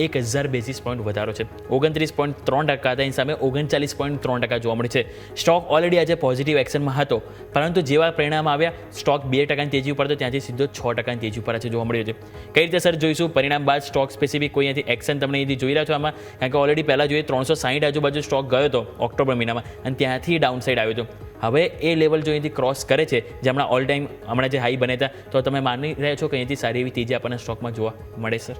[SPEAKER 2] 1000 બેસિસ પોઈન્ટ વધારો છે. 29.3% હતા, એની સામે 39.3% જોવા મળે છે. સ્ટોક ઓલરેડી આજે પોઝિટિવ એક્શનમાં હતો, પરંતુ જેવા પરિણામ આવ્યા સ્ટોક 2% તેજી ઉપર હતો, ત્યાંથી સીધો 6% તેજી ઉપર આજે જોવા મળ્યો છે. કઈ રીતે સર જોઈશું પરિણામ બાદ સ્ટોક સ્પેસિફિક કોઈ અહીંથી એક્શન તમને અહીંથી જોઈ રહ્યા છો આમાં? કારણ કે ઓલરેડી પહેલાં જોઈએ 360 આજુબાજુ સ્ટોક ગયો હતો ઓક્ટોબર મહિનામાં અને ત્યાંથી ડાઉન સાઇડ આવ્યો હતો. હવે એ લેવલ જો અહીંથી ક્રોસ કરે છે, જે હમણાં ઓલ ટાઈમ હમણાં જે હાઈ બન્યા હતા, તો તમે માની રહ્યા છો કે અહીંથી સારી એવી તેજી આપણને સ્ટોકમાં જોવા મળે સર?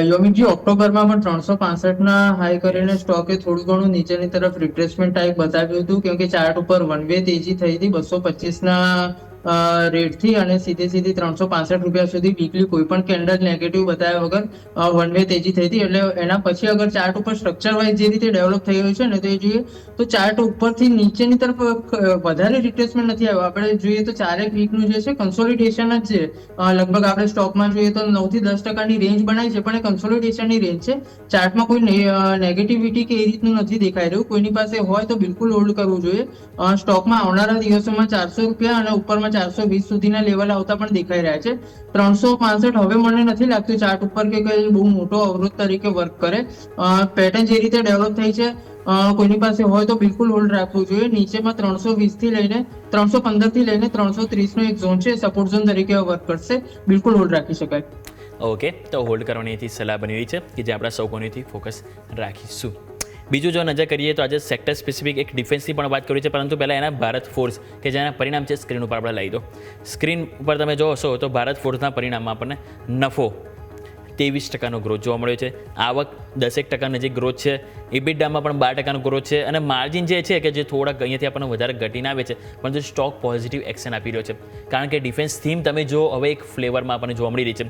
[SPEAKER 4] યોમિકજી, ઓક્ટોબરમાં પણ 365ના હાઈ કરીને સ્ટોકે થોડું ઘણું નીચેની તરફ રિટ્રેસમેન્ટ ટાઈપ બતાવ્યું હતું, કેમ કે ચાર્ટ ઉપર વન વે તેજી થઈ હતી. 225ના રેટથી અને સીધી 365 રૂપિયા સુધી વીકલી કોઈ પણ કેન્ડલ નેગેટિવ બતાવ્યા વગર વન વે તેજી થઈ હતી. એટલે એના પછી અગર ચાર્ટ ઉપર સ્ટ્રક્ચર વાઇઝ જે રીતે ડેવલપ થઈ રહ્યું છે ને તો એ જોઈએ તો ચાર્ટ ઉપરથી નીચેની તરફ વધારે રિટ્રેસમેન્ટ નથી આવ્યો. આપણે જોઈએ તો ચારેક વીકનું જે છે કન્સોલિડેશન જ છે. લગભગ આપણે સ્ટોકમાં જોઈએ તો 9 થી 10% રેન્જ બનાવી છે, પણ એ કન્સોલિડેશનની રેન્જ છે. ચાર્ટમાં કોઈ નેગેટિવિટી કે એ રીતનું નથી દેખાઈ રહ્યું. કોઈની પાસે હોય તો બિલકુલ હોલ્ડ કરવું જોઈએ. સ્ટોકમાં આવનારા દિવસોમાં 400 રૂપિયા અને ઉપરમાં 420 સુધીના લેવલ આવતા પણ દેખાઈ રહ્યા છે. 365 હવે મને નથી લાગતું ચાર્ટ ઉપર કે કોઈ બહુ મોટો અવરોધ તરીકે વર્ક કરે. પેટર્ન જે રીતે ડેવલપ થઈ છે કોઈની પાસે હોય તો બિલકુલ હોલ્ડ રાખવું જોઈએ. નીચેમાં 320 થી લઈને 315 થી લઈને 330 નો એક ઝોન છે, સપોર્ટ ઝોન તરીકે વર્ક કરશે. બિલકુલ હોલ્ડ રાખી શકાય.
[SPEAKER 2] ઓકે, તો હોલ્ડ કરવાની અહીંથી સલાહ બની રહી છે કે જે આપણા સૌ કોઈથી ફોકસ રાખીશું. બીજું જો નજર કરીએ તો આજે સેક્ટર સ્પેસિફિક એક ડિફેન્સની પણ વાત કરી છે, પરંતુ પહેલાં એના ભારત ફોર્સ કે જેના પરિણામ છે સ્ક્રીન ઉપર આપણે લઈ દો. સ્ક્રીન ઉપર તમે જોશો તો ભારત ફોર્સના પરિણામમાં આપણને નફો 23% ગ્રોથ જોવા મળ્યો છે, આવક 10% નજીક ગ્રોથ છે, ઇબિડામાં પણ 12% ગ્રોથ છે, અને માર્જિન જે છે કે જે થોડાક અહીંયાથી આપણને વધારે ઘટીને આવે છે, પરંતુ સ્ટોક પોઝિટિવ એક્શન આપી રહ્યો છે. કારણ કે ડિફેન્સ થીમ તમે જો હવે એક ફ્લેવરમાં આપણને જોવા મળી રહી છે.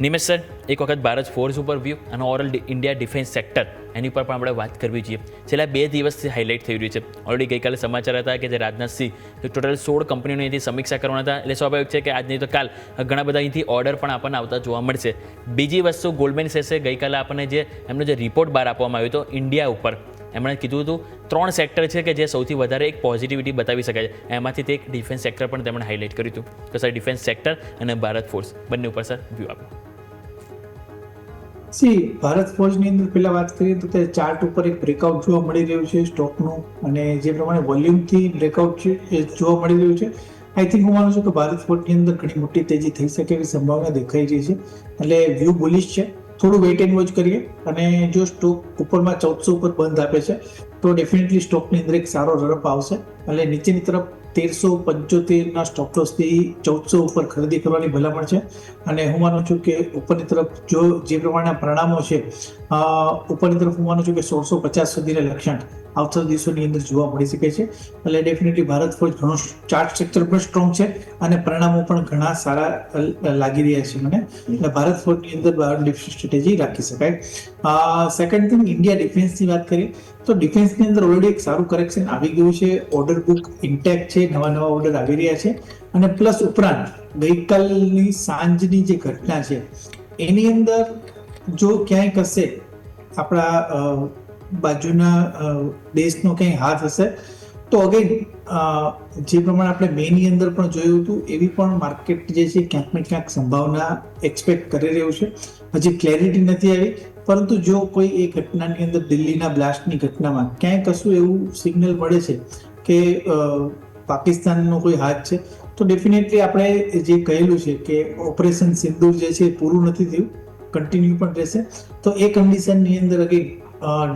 [SPEAKER 2] નિમેશ સર, એક વખત ભારત ફોર્સ ઉપર વ્યૂ અને ઓવરઓલ ઇન્ડિયા ડિફેન્સ સેક્ટર એની પર પણ આપણે વાત કરવી જોઈએ. છેલ્લા 2 દિવસથી હાઇલાઇટ થઈ રહ્યું છે. ઓલરેડી ગઈકાલે સમાચાર હતા કે જે રાજનાથસિંહ ટોટલ 16 કંપનીઓની અહીંથી સમીક્ષા કરવાના હતા. એટલે સ્વાભાવિક છે કે આજ નહીં તો કાલ ઘણા બધા અહીંથી ઓર્ડર પણ આપણને આવતા જોવા મળશે. બીજી વસ્તુ, ગોલ્ડમેન સેસે ગઈકાલે આપણને જે એમનો જે રિપોર્ટ બહાર આપવામાં આવ્યો હતો ઇન્ડિયા ઉપર, એમણે કીધું હતું 3 સેક્ટર છે કે જે સૌથી વધારે એક પોઝિટિવિટી બતાવી શકાય છે. એમાંથી તે એક ડિફેન્સ સેક્ટર પણ તેમણે હાઇલાઇટ કર્યું હતું. તો સર, ડિફેન્સ સેક્ટર અને ભારત ફોર્સ બંને ઉપર સર વ્યૂ આપો.
[SPEAKER 3] ભારત ફોર્સની અંદર પહેલા વાત કરીએ તો તે ચાર્ટ ઉપર એક બ્રેકઆઉટ જોવા મળી રહ્યું છે સ્ટોકનું, અને જે પ્રમાણે વોલ્યુમથી બ્રેકઆઉટ છે એ જોવા મળી રહ્યું છે. આઈ થિંક હું માનું છું કે ભારત ફોર્સની અંદર ઘણી મોટી તેજી થઈ શકે એવી સંભાવના દેખાઈ રહી છે. એટલે વ્યૂ બુલિશ છે. થોડું વેઇટ એન્ડ વોચ કરીએ, અને જો સ્ટોક ઉપરમાં 1400 ઉપર બંધ આપે છે તો ડેફિનેટલી સ્ટોકની અંદર એક સારો રપ આવશે. એટલે નીચેની તરફ 1375 સ્ટોપ લોસથી 1400 ઉપર ખરીદી કરવાની ભલામણ છે. અને હું માનું છું કે ઉપરની તરફ જો જે પ્રમાણેના પરિણામો છે ઉપરની તરફ હું માનું છું કે 1650 સુધીના લક્ષણ આવતા દિવસોની અંદર જોવા મળી શકે છે. એટલે ડેફિનેટલી ભારત ફોર્સ ઘણો ચાર્ટ સ્ટ્રક્ચર પણ સ્ટ્રોંગ છે અને પરિણામો પણ ઘણા સારા લાગી રહ્યા છે મને. એટલે ભારત ફોર્સની અંદર ડિફેન્સ સ્ટ્રેટેજી રાખી શકાય. સેકન્ડ થિંગ, ઇન્ડિયા ડિફેન્સની વાત કરીએ તો ડિફેન્સની અંદર ઓલરેડી એક સારું કરેક્શન આવી ગયું છે. ઓર્ડર બુક ઇન્ટેક્ટ છે, નવા ઓર્ડર આવી રહ્યા છે. અને પ્લસ ઉપરાંત ગઈકાલની સાંજની જે ઘટના છે એની અંદર જો ક્યાંય કશે આપણા બાજુના દેશનો ક્યાંય હાથ હશે તો અગેન જે પ્રમાણે આપણે મેની અંદર પણ જોયું હતું એવી પણ માર્કેટ જે છે ક્યાંક ને ક્યાંક સંભાવના એક્સપેક્ટ કરી રહ્યું છે. હજી ક્લેરિટી નથી આવી, પરંતુ જો કોઈ એ ઘટનાની અંદર દિલ્હીના બ્લાસ્ટની ઘટનામાં ક્યાંય કશું એવું સિગ્નલ મળે છે કે પાકિસ્તાનનો કોઈ હાથ છે તો ડેફિનેટલી આપણે જે કહેલું છે કે ઓપરેશન સિંદૂર જે છે પૂરું નથી થયું, કન્ટિન્યુ પણ રહેશે. તો એ કન્ડિશનની અંદર અગેન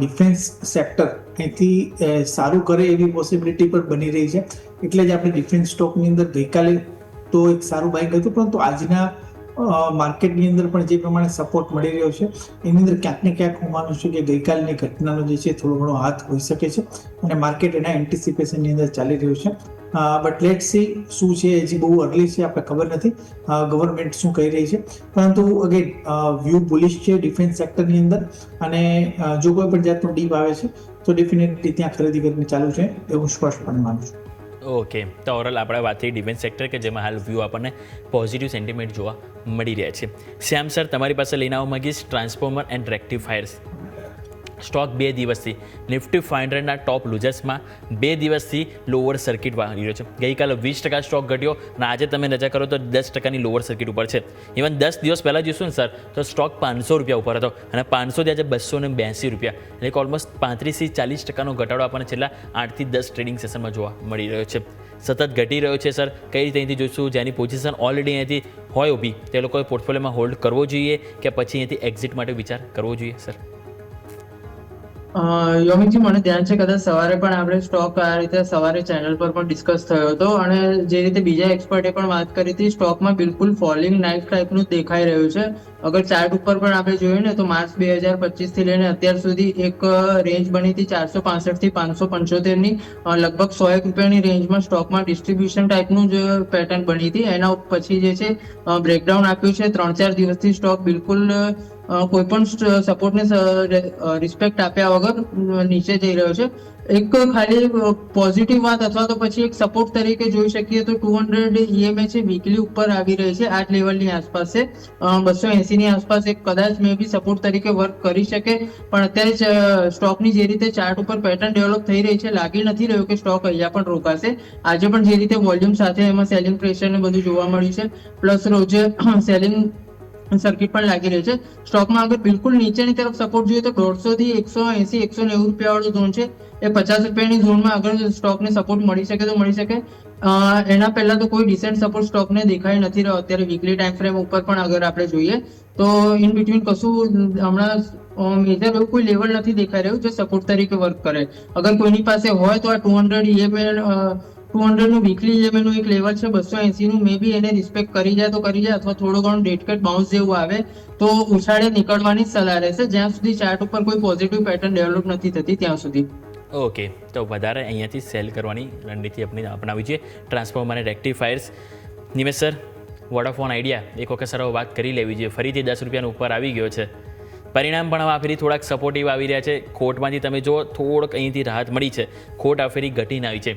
[SPEAKER 3] ડિફેન્સ સેક્ટર અહીંથી સારું કરે એવી પોસિબિલિટી પણ બની રહી છે. એટલે જ આપણે ડિફેન્સ સ્ટોકની અંદર ગઈકાલે તો એક સારું બાઇંગ હતું, પરંતુ આજના માર્કેટની અંદર પણ જે પ્રમાણે સપોર્ટ મળી રહ્યો છે એની અંદર ક્યાંક ને ક્યાંક હું માનું છું કે ગઈકાલની ઘટનાનો જે છે થોડો ઘણો હાથ હોઈ શકે છે અને માર્કેટ એના એન્ટિસિપેશનની અંદર ચાલી રહ્યું છે. બટ લેટ સી શું છે, હજી બહુ અર્લી છે, આપણે ખબર નથી ગવર્મેન્ટ શું કહી રહી છે. પરંતુ અગેન વ્યૂ બુલિશ છે ડિફેન્સ સેક્ટરની અંદર, અને જો કોઈ પણ જાતનો ડીપ આવે છે તો ડેફિનેટલી ત્યાં ખરીદી કરીને ચાલુ છે એવું સ્પષ્ટપણે માનું છું.
[SPEAKER 2] ઓકે, તો ઓવરઓલ આપણે વાત થઈ ડિફેન્સ સેક્ટર કે જેમાં હાલ વ્યૂ આપણને પોઝિટિવ સેન્ટિમેન્ટ જોવા મળી રહ્યા છે. શ્યામ સર, તમારી પાસે લઈને આવવા માંગીશ ટ્રાન્સફોર્મર એન્ડ રેક્ટિફાયર્સ સ્ટોક 2 દિવસથી નિફ્ટી 500ના ટોપ લૂઝર્સમાં 2 દિવસથી લોઅર સર્કિટ વાળી રહ્યો છે. ગઈકાલે 20% સ્ટોક ઘટ્યો અને આજે તમે નજર કરો તો 10%ની લોઅર સર્કિટ ઉપર છે. ઇવન 10 દિવસ પહેલાં જોઈશું ને સર તો સ્ટોક 500 રૂપિયા ઉપર હતો અને 500 થી આજે 282 રૂપિયા, એટલે ઓલમોસ્ટ 35 થી 40% ઘટાડો આપણને છેલ્લા 8 થી 10 ટ્રેડિંગ સેશનમાં જોવા મળી રહ્યો છે. સતત ઘટી રહ્યો છે સર. કઈ રીતે અહીંથી જોઈશું? જેની પોઝિશન ઓલરેડી અહીંથી હોય ઊભી તે લોકોએ પોર્ટફોલિયોમાં હોલ્ડ કરવો જોઈએ કે પછી અહીંથી એક્ઝિટ માટે વિચાર કરવો જોઈએ સર?
[SPEAKER 4] યોમિકજી, મને ધ્યાન છે કદાચ સવારે પણ આપણે સ્ટોક આ રીતે સવારે ચેનલ પર પણ ડિસ્કસ થયો હતો, અને જે રીતે બીજા એક્સપર્ટે પણ વાત કરી હતી સ્ટોકમાં બિલકુલ ફોલિંગ નાઇફ ટાઈપનું દેખાઈ રહ્યું છે. અગર ચાર્ટ ઉપર પણ આપણે જોઈએ ને તો માર્ચ 2025 થી લઈને અત્યાર સુધી એક રેન્જ બની હતી 465 થી 575 ની, લગભગ 100 રૂપિયાની રેન્જમાં સ્ટોકમાં ડિસ્ટ્રીબ્યુશન ટાઈપનું જ પેટર્ન બની હતી. એના પછી જે છે બ્રેકડાઉન આપ્યું છે. 3-4 દિવસથી સ્ટોક બિલકુલ કોઈ પણ સપોર્ટને રિસ્પેક્ટ આપ્યા વગર નીચે જઈ રહ્યો છે. એક ખાલી પોઝિટિવ વાત અથવા તો પછી એક સપોર્ટ તરીકે જોઈ શકીએ તો 200 EMA છે, વીકલી ઉપર આવી રહી છે, આ જ લેવલની આસપાસ છે. 280 ની આસપાસ એક કદાચ મે બી સપોર્ટ તરીકે વર્ક કરી શકે, પણ અત્યારે સ્ટોકની જે રીતે ચાર્ટ ઉપર પેટર્ન ડેવલપ થઈ રહી છે, લાગી નથી રહ્યું કે સ્ટોક અહીંયા પણ રોકાશે. આજે પણ જે રીતે વોલ્યુમ સાથે એમાં સેલિંગ પ્રેશર ને બધું જોવા મળ્યું છે, પ્લસ રોજે સેલિંગ સર્કિટ પણ લાગી રહી છે. સ્ટોકમાં અગર બિલકુલ નીચેની તરફ સપોર્ટ જોઈએ તો 150 થી 180-190 રૂપિયા વાળો ઝોન છે, એ 50 રૂપિયાની ઝોનમાં અગર સ્ટોકને સપોર્ટ મળી શકે તો મળી શકે. એના પહેલા તો કોઈ ડિસેન્ટ સપોર્ટ સ્ટોકને દેખાઈ નથી રહ્યો અત્યારે વીકલી ટાઈમ ફ્રેમ ઉપર પણ અગર આપણે જોઈએ તો ઇન બિટવીન કશું હમણાં મેજર એવું કોઈ લેવલ નથી દેખાઈ રહ્યું જે સપોર્ટ તરીકે વર્ક કરે. અગર કોઈની પાસે હોય તો આ 200 EMA 200 નું વીકલી EMA નું એક લેવલ છે, 280 નું મે બી એને રિસ્પેક્ટ કરી જાય તો કરી જાય, અથવા થોડું ઘણું ડેડ કટ બાઉન્સ જેવું આવે તો ઉછાળે નીકળવાની સલાહ રહેશે, જ્યાં સુધી ચાર્ટ ઉપર કોઈ પોઝિટિવ પેટર્ન ડેવલપ નથી થતી ત્યાં સુધી.
[SPEAKER 2] ઓકે, તો વધારે અહીંયાથી સેલ કરવાની રણનીતિ અપનાવી છે. ટ્રાન્સફોર્મર અને rectifiers. Nimesh sir, Vodafone idea એક વખત સર વાત કરી લેવી જોઈએ, ફરીથી 10 રૂપિયાનું ઉપર આવી ગયો છે. પરિણામ પણ હવે આ ફેરી થોડાક સપોર્ટિવ આવી રહ્યા છે. ખોટમાંથી તમે જો થોડોક અહીંથી રાહત મળી છે, ખોટ આ ફેરી ઘટીને આવી છે.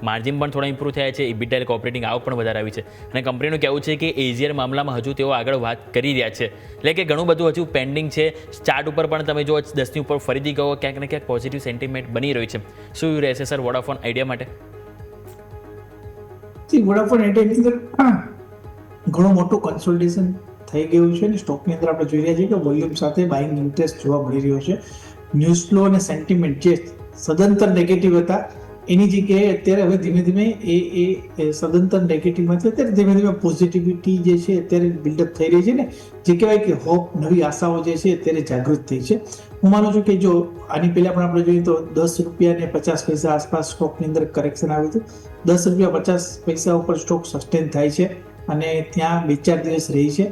[SPEAKER 2] માર્જિન પણ થોડા ઇમ્પ્રૂવ થયા છે, ઇબીટા ઓપરેટિંગ આવક પણ વધારે આવી છે. અને કંપનીનું કહેવું છે કે એજીઆર મામલામાં હજુ તેઓ આગળ વાત કરી રહ્યા છે, એટલે કે ઘણું બધું હજુ પેન્ડિંગ છે. ચાર્ટ ઉપર પણ તમે જો 10ની ઉપર ફરીથી ગયો, ક્યાંક ને ક્યાંક પોઝિટિવ સેન્ટિમેન્ટ બની રહ્યું છે. શું રહેશે સર વોડાફોન આઈડિયા માટે?
[SPEAKER 3] વોડાફોન આઈડિયાની અંદર ઘણું મોટું કન્સોલિડેશન થઈ ગયું છે અને સ્ટોકની અંદર આપણે જોઈ રહ્યા છીએ કે વોલ્યુમ સાથે બાઇંગ ઇન્ટરેસ્ટ જોવા મળી રહ્યો છે. ન્યૂઝ ફ્લો અને સેન્ટિમેન્ટ જે સદંતર નેગેટિવ હતા એની જગ્યાએ અત્યારે હવે ધીમે ધીમે એ સદંતર નેગેટિવમાંથી અત્યારે ધીમે ધીમે પોઝિટિવિટી જે છે અત્યારે બિલ્ડઅપ થઈ રહી છે ને, જે કહેવાય કે હોપ, નવી આશાઓ જે છે અત્યારે જાગૃત થઈ છે. હું માનું છું કે જો આની પહેલા પણ આપણે જોઈએ તો 10 રૂપિયા ને 50 પૈસા આસપાસ સ્ટોકની અંદર કરેક્શન આવ્યું હતું. 10 રૂપિયા 50 પૈસા ઉપર સ્ટોક સસ્ટેન થાય છે અને ત્યાં 2-4 દિવસ રહી છે,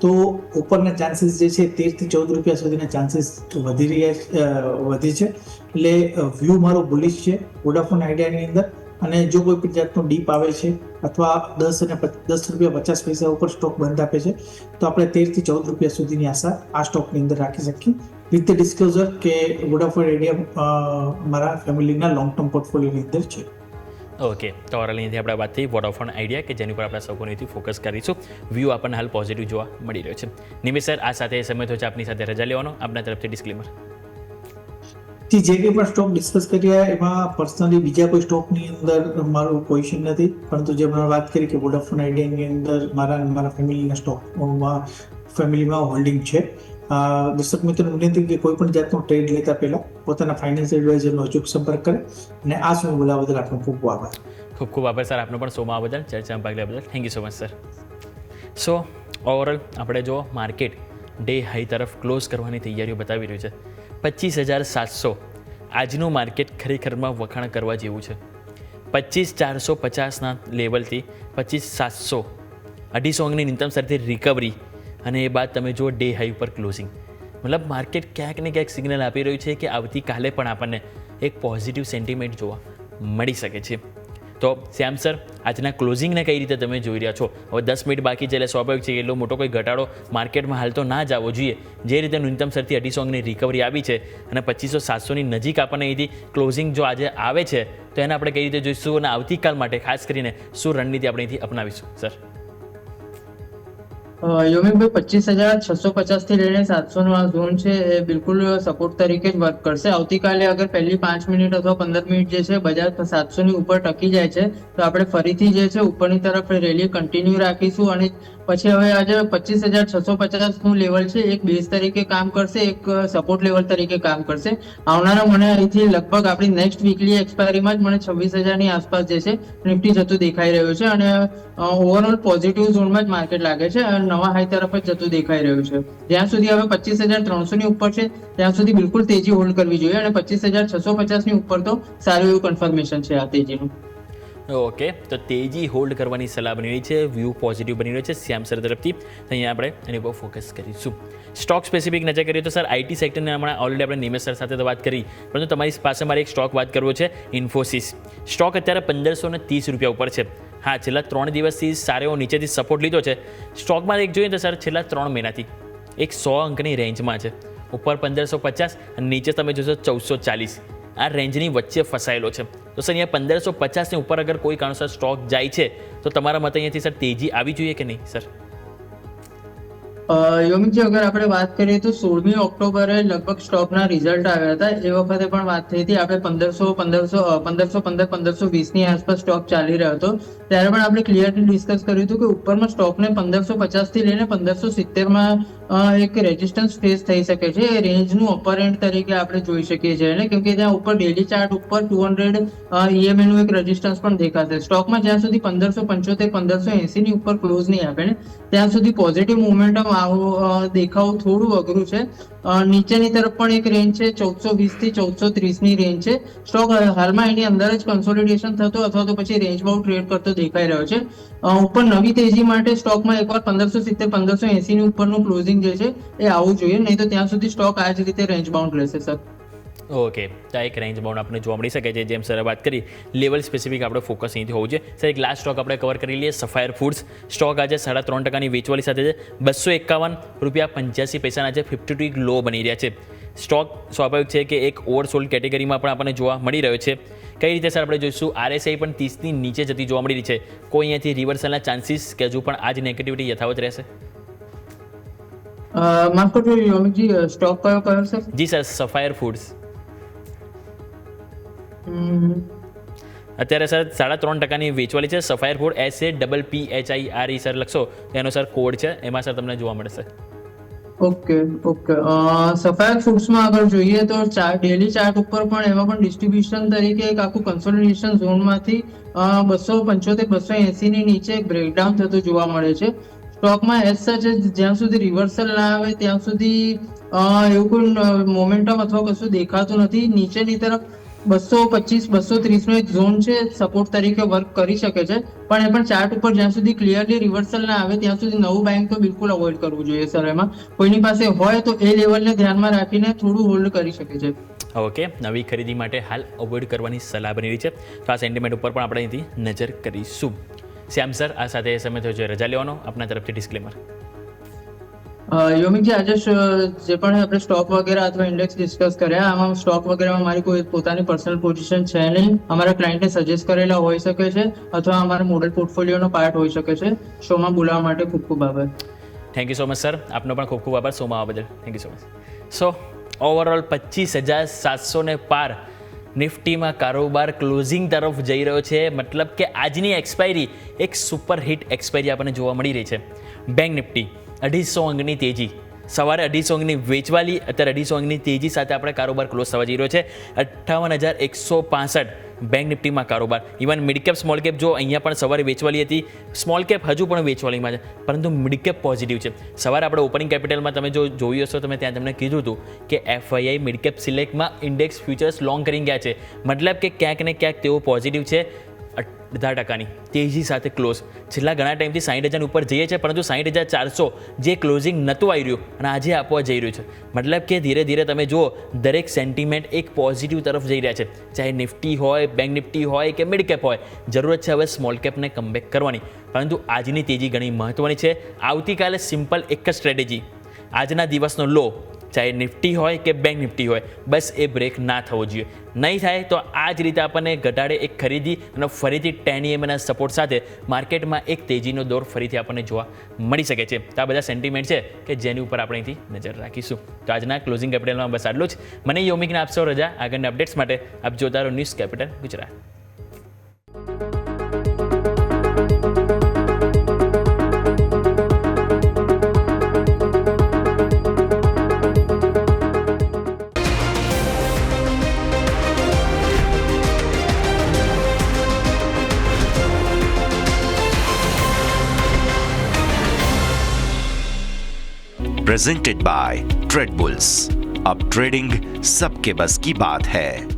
[SPEAKER 3] તો ઉપરના ચાન્સીસ જે છે 13 થી 14 રૂપિયા સુધીના ચાન્સીસ વધી છે. એટલે વ્યૂ મારો બુલિશ છે વોડાફોન આઈડિયાની અંદર. અને જો કોઈ પણ જાતનો ડીપ આવે છે અથવા 10 રૂપિયા 50 પૈસા ઉપર સ્ટોક બંધ આપે છે તો આપણે 13 થી 14 રૂપિયા સુધીની આશા આ સ્ટોકની અંદર રાખી શકીએ, વિથ ધ ડિસ્ક્લોઝર કે વોડાફોન આઈડિયા મારા ફેમિલીના લોંગ ટર્મ પોર્ટફોલિયોની અંદર છે.
[SPEAKER 2] ઓકે, તો ઓરલીથી આપણે વાત થઈ વોડાફોન આઈડિયા કે જેની પર આપણે સૌકોનીથી ફોકસ કરીશું. વ્યૂ આપણને હાલ પોઝિટિવ જોવા મળી રહ્યો છે. નિમેશ સર, આ સાથે સમય થયો છે આપની સાથે રજા લેવાનો, આપના તરફથી ડિસ્ક્લેમર.
[SPEAKER 3] જે કંઈ પણ સ્ટોક ડિસ્કસ કર્યા એમાં પર્સનલી બીજા કોઈ સ્ટોકની અંદર મારું પોઝિશન નથી, પરંતુ જે મેં વાત કરી કે વોડાફોન આઈડિયાની અંદર મારા ફેમિલીના સ્ટોકમાં હોલ્ડિંગ છે. દર્શક મિત્રોને વિનંતી કે કોઈ પણ જાતનો ટ્રેડ લેતા પહેલા પોતાના ફાઇનાન્શિયલ એડવાઇઝરનો અચૂક સંપર્ક કરે. અને આ સમય બોલાવવા બદલ આપનો ખૂબ ખૂબ આભાર.
[SPEAKER 2] ખૂબ ખૂબ આભાર સર આપનો પણ શોમાં આવવા બદલ, ચર્ચામાં ભાગ લેવા બદલ. Thank you so much sir. So overall આપણે જો માર્કેટ ડે હાઈ તરફ ક્લોઝ કરવાની તૈયારીઓ બતાવી રહ્યું છે. 25,700 આજનું માર્કેટ ખરેખરમાં વખાણ કરવા જેવું છે. 25,450ના લેવલથી 25,700 250 અંકની ન્યૂનતમ સ્તરથી રિકવરી, અને એ બાદ તમે જો ડે હાઈ ઉપર ક્લોઝિંગ, મતલબ માર્કેટ ક્યાંક ને ક્યાંક સિગ્નલ આપી રહ્યું છે કે આવતીકાલે પણ આપણને એક પોઝિટિવ સેન્ટિમેન્ટ જોવા મળી શકે છે. તો શ્યામ સર, આજના ક્લોઝિંગને કઈ રીતે તમે જોઈ રહ્યા છો? હવે 10 મિનિટ બાકી છે એટલે સ્વાભાવિક છે કે એટલો મોટો કોઈ ઘટાડો માર્કેટમાં હાલ તો ના જ આવવો જોઈએ. જે રીતે ન્યૂનતમ સ્તરથી 250 અંકની રિકવરી આવી છે અને 25,700ની નજીક આપણને અહીંથી ક્લોઝિંગ જો આજે આવે છે તો એને આપણે કઈ રીતે જોઈશું અને આવતીકાલ માટે ખાસ કરીને શું રણનીતિ આપણે અહીંથી અપનાવીશું સર?
[SPEAKER 4] યોમિકભાઈ, 25,650 થી લઈને 700 નો આ ઝોન છે એ બિલકુલ સપોર્ટ તરીકે જ વર્ક કરશે. આવતીકાલે અગર પહેલી 5 મિનિટ અથવા 15 મિનિટ જે છે બજાર 700 ની ઉપર ટકી જાય છે તો આપણે ફરીથી જે છે ઉપરની તરફ રેલી કન્ટિન્યુ રાખીશું. અને પછી હવે આજે 25,650 નું લેવલ છે એક બેઝ તરીકે કામ કરશે, એક સપોર્ટ લેવલ તરીકે કામ કરશે. આવનારા મને અહીંથી લગભગ આપણી નેક્સ્ટ વીકલી એક્સપાયરીમાં જ મને 26,000 ની આસપાસ જે છે નિફ્ટી જતું દેખાઈ રહ્યું છે. અને ઓવરઓલ પોઝિટિવ ઝોનમાં જ માર્કેટ લાગે છે અને નવા હાઈ તરફ જ જતું દેખાઈ રહ્યું છે. જ્યાં સુધી હવે 25,300 ની ઉપર છે ત્યાં સુધી બિલકુલ તેજી હોલ્ડ કરવી જોઈએ, અને 25,650 ની ઉપર તો સારું એવું કન્ફર્મેશન છે આ તેજીનું.
[SPEAKER 2] ઓકે, તો તેજી હોલ્ડ કરવાની સલાહ બની રહી છે, વ્યૂ પોઝિટિવ બની રહ્યો છે શ્યામ સર તરફથી. તો અહીંયા આપણે એની ઉપર ફોકસ કરીશું. સ્ટોક સ્પેસિફિક નજર કરીએ તો સર આઈટી સેક્ટરને હમણાં ઓલરેડી આપણે નિમેશ સર સાથે તો વાત કરી, પરંતુ તમારી પાસે મારે એક સ્ટોક વાત કરવો છે, ઇન્ફોસિસ. સ્ટોક અત્યારે 1530 રૂપિયા ઉપર છે. હા, છેલ્લા 3 દિવસથી સારો એવો નીચેથી સપોર્ટ લીધો છે. સ્ટોકમાં એક જોઈએ તો સર છેલ્લા 3 મહિનાથી એક 100 અંકની રેન્જમાં છે. ઉપર 1550 અને નીચે તમે જોશો 1440. આ રેન્જની વચ્ચે ફસાયેલો છે. તો સર અહીંયા 1550ની ઉપર અગર કોઈ કારણસર સ્ટોક જાય છે તો તમારા મતે અહીંયાથી સર તેજી આવી જોઈએ કે નહીં સર?
[SPEAKER 4] યોમિકજી, અગર આપણે વાત કરીએ તો 16મી ઓક્ટોબરે લગભગ સ્ટોકના રિઝલ્ટ આવ્યા હતા. એ વખતે પણ વાત થઈ હતી, આપણે 1520 ની આસપાસ સ્ટોક ચાલી રહ્યો હતો. ત્યારે પણ આપણે ક્લિયરલી ડિસ્કસ કર્યું હતું કે ઉપરમાં સ્ટોકને 1550 થી લઈને 1570 એક રેઝિસ્ટન્સ ફેસ થઈ શકે છે. એ રેન્જનું અપર એન્ડ તરીકે આપણે જોઈ શકીએ છીએ, કેમ કે ત્યાં ઉપર ડેલી ચાર્ટ ઉપર 200 EMA નું એક રેઝિસ્ટન્સ પણ દેખાશે. સ્ટોકમાં જ્યાં સુધી 1575 1580 ની ઉપર ક્લોઝ નહીં આપે ને ત્યાં સુધી પોઝિટિવ મોમેન્ટમ દેખાવું થોડું અઘરું છે. નીચેની તરફ પણ એક રેન્જ છે, 1420 થી 1430 ની રેન્જ છે. સ્ટોક હાલમાં એની અંદર જ કન્સોલિડેશન થતો અથવા તો પછી રેન્જ બાઉન્ડ ટ્રેડ કરતો દેખાઈ રહ્યો છે. ઉપર નવી તેજી માટે સ્ટોકમાં એકવાર 1570 1580 ની ઉપરનું ક્લોઝિંગ જે છે એ આવવું જોઈએ, નહીં તો ત્યાં સુધી સ્ટોક આ જ રીતે રેન્જ બાઉન્ડ રહેશે સર.
[SPEAKER 2] ઓકે, તો એક રેન્જ બાઉન્ડ આપણે જોવા મળી શકે છે. જેમ સરે વાત કરી, લેવલ સ્પેસિફિક આપણે ફોકસ અહીંથી હોવું જોઈએ. સર, એક લાસ્ટ સ્ટોક આપણે કવર કરી લઈએ, સફાયર ફૂડ્સ. સ્ટોક આજે 3.5% વેચવાલી સાથે છે, 251 રૂપિયા 85 પૈસાના છે, 52 લો બની રહ્યા છે. સ્ટોક સ્વાભાવિક છે કે એક ઓવરસોલ્ડ કેટેગરીમાં પણ આપણને જોવા મળી રહ્યો છે. કઈ રીતે સર આપણે જોઈશું? RSI પણ 30ની નીચે જતી જોવા મળી રહી છે. કોઈ અહીંયાથી રિવર્સલના ચાન્સીસ કે હજુ પણ આ જ નેગેટિવિટી યથાવત રહેશે?
[SPEAKER 4] માફ કરજો યોમિકજી, સ્ટોક કયો સર?
[SPEAKER 2] જી સર, સફાયર ફૂડ્સ. અત્યારે સર 3.5%ની વેચવાલી છે. સફાયર ફૂડ SAPPHIRE સર લખશો એનો સર કોડ છે, એમાં સર તમને જોવા મળશે.
[SPEAKER 4] ઓકે. સફાયર ફૂડ્સમાં આગળ જોઈએ તો ડેલી ચાર્ટ ઉપર પણ એમાં પણ ડિસ્ટ્રીબ્યુશન તરીકે એક આખું કન્સોલિડેશન ઝોનમાંથી 275 280 ની નીચે બ્રેકડાઉન થતું જોવા મળે છે. સ્ટોકમાં એઝ સચ જ્યાં સુધી રિવર્સલ ના આવે ત્યાં સુધી એવું કોઈ મોમેન્ટમ અથવા કશું દેખાતું નથી. નીચેની તરફ 225 230 નો એક ઝોન છે, સપોર્ટ તરીકે વર્ક કરી શકે છે, પણ એ પણ ચાર્ટ ઉપર જ્યાં સુધી ક્લિયરલી રિવર્સલ ના આવે ત્યાં સુધી નવું બાઇંગ તો બિલકુલ અવોઇડ કરવું જોઈએ સર. એમાં કોઈની પાસે હોય તો એ લેવલને ધ્યાનમાં રાખીને થોડું હોલ્ડ કરી શકે છે.
[SPEAKER 2] ઓકે, નવી ખરીદી માટે હાલ અવોઇડ કરવાની સલાહ બની રહી છે. તો આ સેન્ટિમેન્ટ ઉપર પણ આપણે અહીંથી નજર કરીશું. શ્યામ સર, આ સાથે સમય થયો છે રજા લેવાનો, આપના તરફથી ડિસ્ક્લેમર.
[SPEAKER 4] યોમિકજી, આજે જે પણ આપણે સ્ટોક વગેરે અથવા ઇન્ડેક્સ ડિસ્કસ કર્યા, આમાં સ્ટોક વગેરેમાં મારી કોઈ પોતાની પર્સનલ પોઝિશન છે નહીં. અમારા ક્લાયન્ટને સજેસ્ટ કરેલા હોઈ શકે છે અથવા અમારા મોડેલ પોર્ટફોલિયોનો પાર્ટ હોઈ શકે છે. શોમાં બોલાવવા માટે ખૂબ ખૂબ આભાર.
[SPEAKER 2] Thank you so much sir, આપનો પણ ખૂબ ખૂબ આભાર શોમાં આવવા બદલ. Thank you so much. So overall 25,700 ને પાર નિફ્ટીમાં કારોબાર ક્લોઝિંગ તરફ જઈ રહ્યો છે. મતલબ કે આજની એક્સપાયરી એક સુપર હિટ એક્સપાયરી આપણને જોવા મળી રહી છે. બેંક નિફ્ટી 250 અંકની તેજી, સવારે 250 અંકની વેચવાલી, અત્યારે 250 અંકની તેજી સાથે આપણે કારોબાર ક્લોઝ થવા જઈ રહ્યો છે. 58,165 બેંક નિફ્ટીમાં કારોબાર. Even mid cap small cap જો અહીંયા પણ સવારે વેચવાલી હતી, સ્મોલ કેપ હજુ પણ વેચવાલીમાં છે, પરંતુ મિડ કેપ પોઝિટિવ છે. સવારે આપણે ઓપનિંગ કેપિટલમાં તમે જો જોયું હશો, તમે ત્યાં તમને કીધું હતું કે FII મિડ કેપ સિલેક્ટમાં ઇન્ડેક્સ ફ્યુચર્સ લોંગ કરી ગયા છે. મતલબ કે ક્યાંક ને ક્યાંક તેઓ પોઝિટિવ છે. 18% તેજી સાથે ક્લોઝ. છેલ્લા ઘણા ટાઈમથી 60,000 ઉપર જઈએ છે, પરંતુ 60,400 જે ક્લોઝિંગ નહોતું આવી રહ્યું અને આજે આપવા જઈ રહ્યું છે. મતલબ કે ધીરે ધીરે તમે જુઓ, દરેક સેન્ટિમેન્ટ એક પોઝિટિવ તરફ જઈ રહ્યા છે. ચાહે નિફ્ટી હોય, બેંક નિફ્ટી હોય કે મિડ કેપ હોય, જરૂરત છે હવે સ્મોલ કેપને કમબેક કરવાની. પરંતુ આજની તેજી ઘણી મહત્વની છે. આવતીકાલે સિમ્પલ એક જ સ્ટ્રેટેજી, આજના દિવસનો લો, ચાહે નિફ્ટી હોય કે બેંક નિફ્ટી હોય, બસ એ બ્રેક ના થવો જોઈએ. નહીં થાય તો આ જ રીતે આપણને ઘટાડે એક ખરીદી અને ફરીથી 10 EMAના સપોર્ટ સાથે માર્કેટમાં એક તેજીનો દોર ફરીથી આપણને જોવા મળી શકે છે. તો આ બધા સેન્ટિમેન્ટ છે કે જેની ઉપર આપણે અહીંથી નજર રાખીશું. તો આજના ક્લોઝિંગ કેપિટલમાં બસ આટલું જ. મને યોમિકને આપશો રજા. આગળના અપડેટ્સ માટે આપ જોતા રહો news capital Gujarat.
[SPEAKER 1] Presented by trade bulls. अब ट्रेडिंग सबके बस की बात है।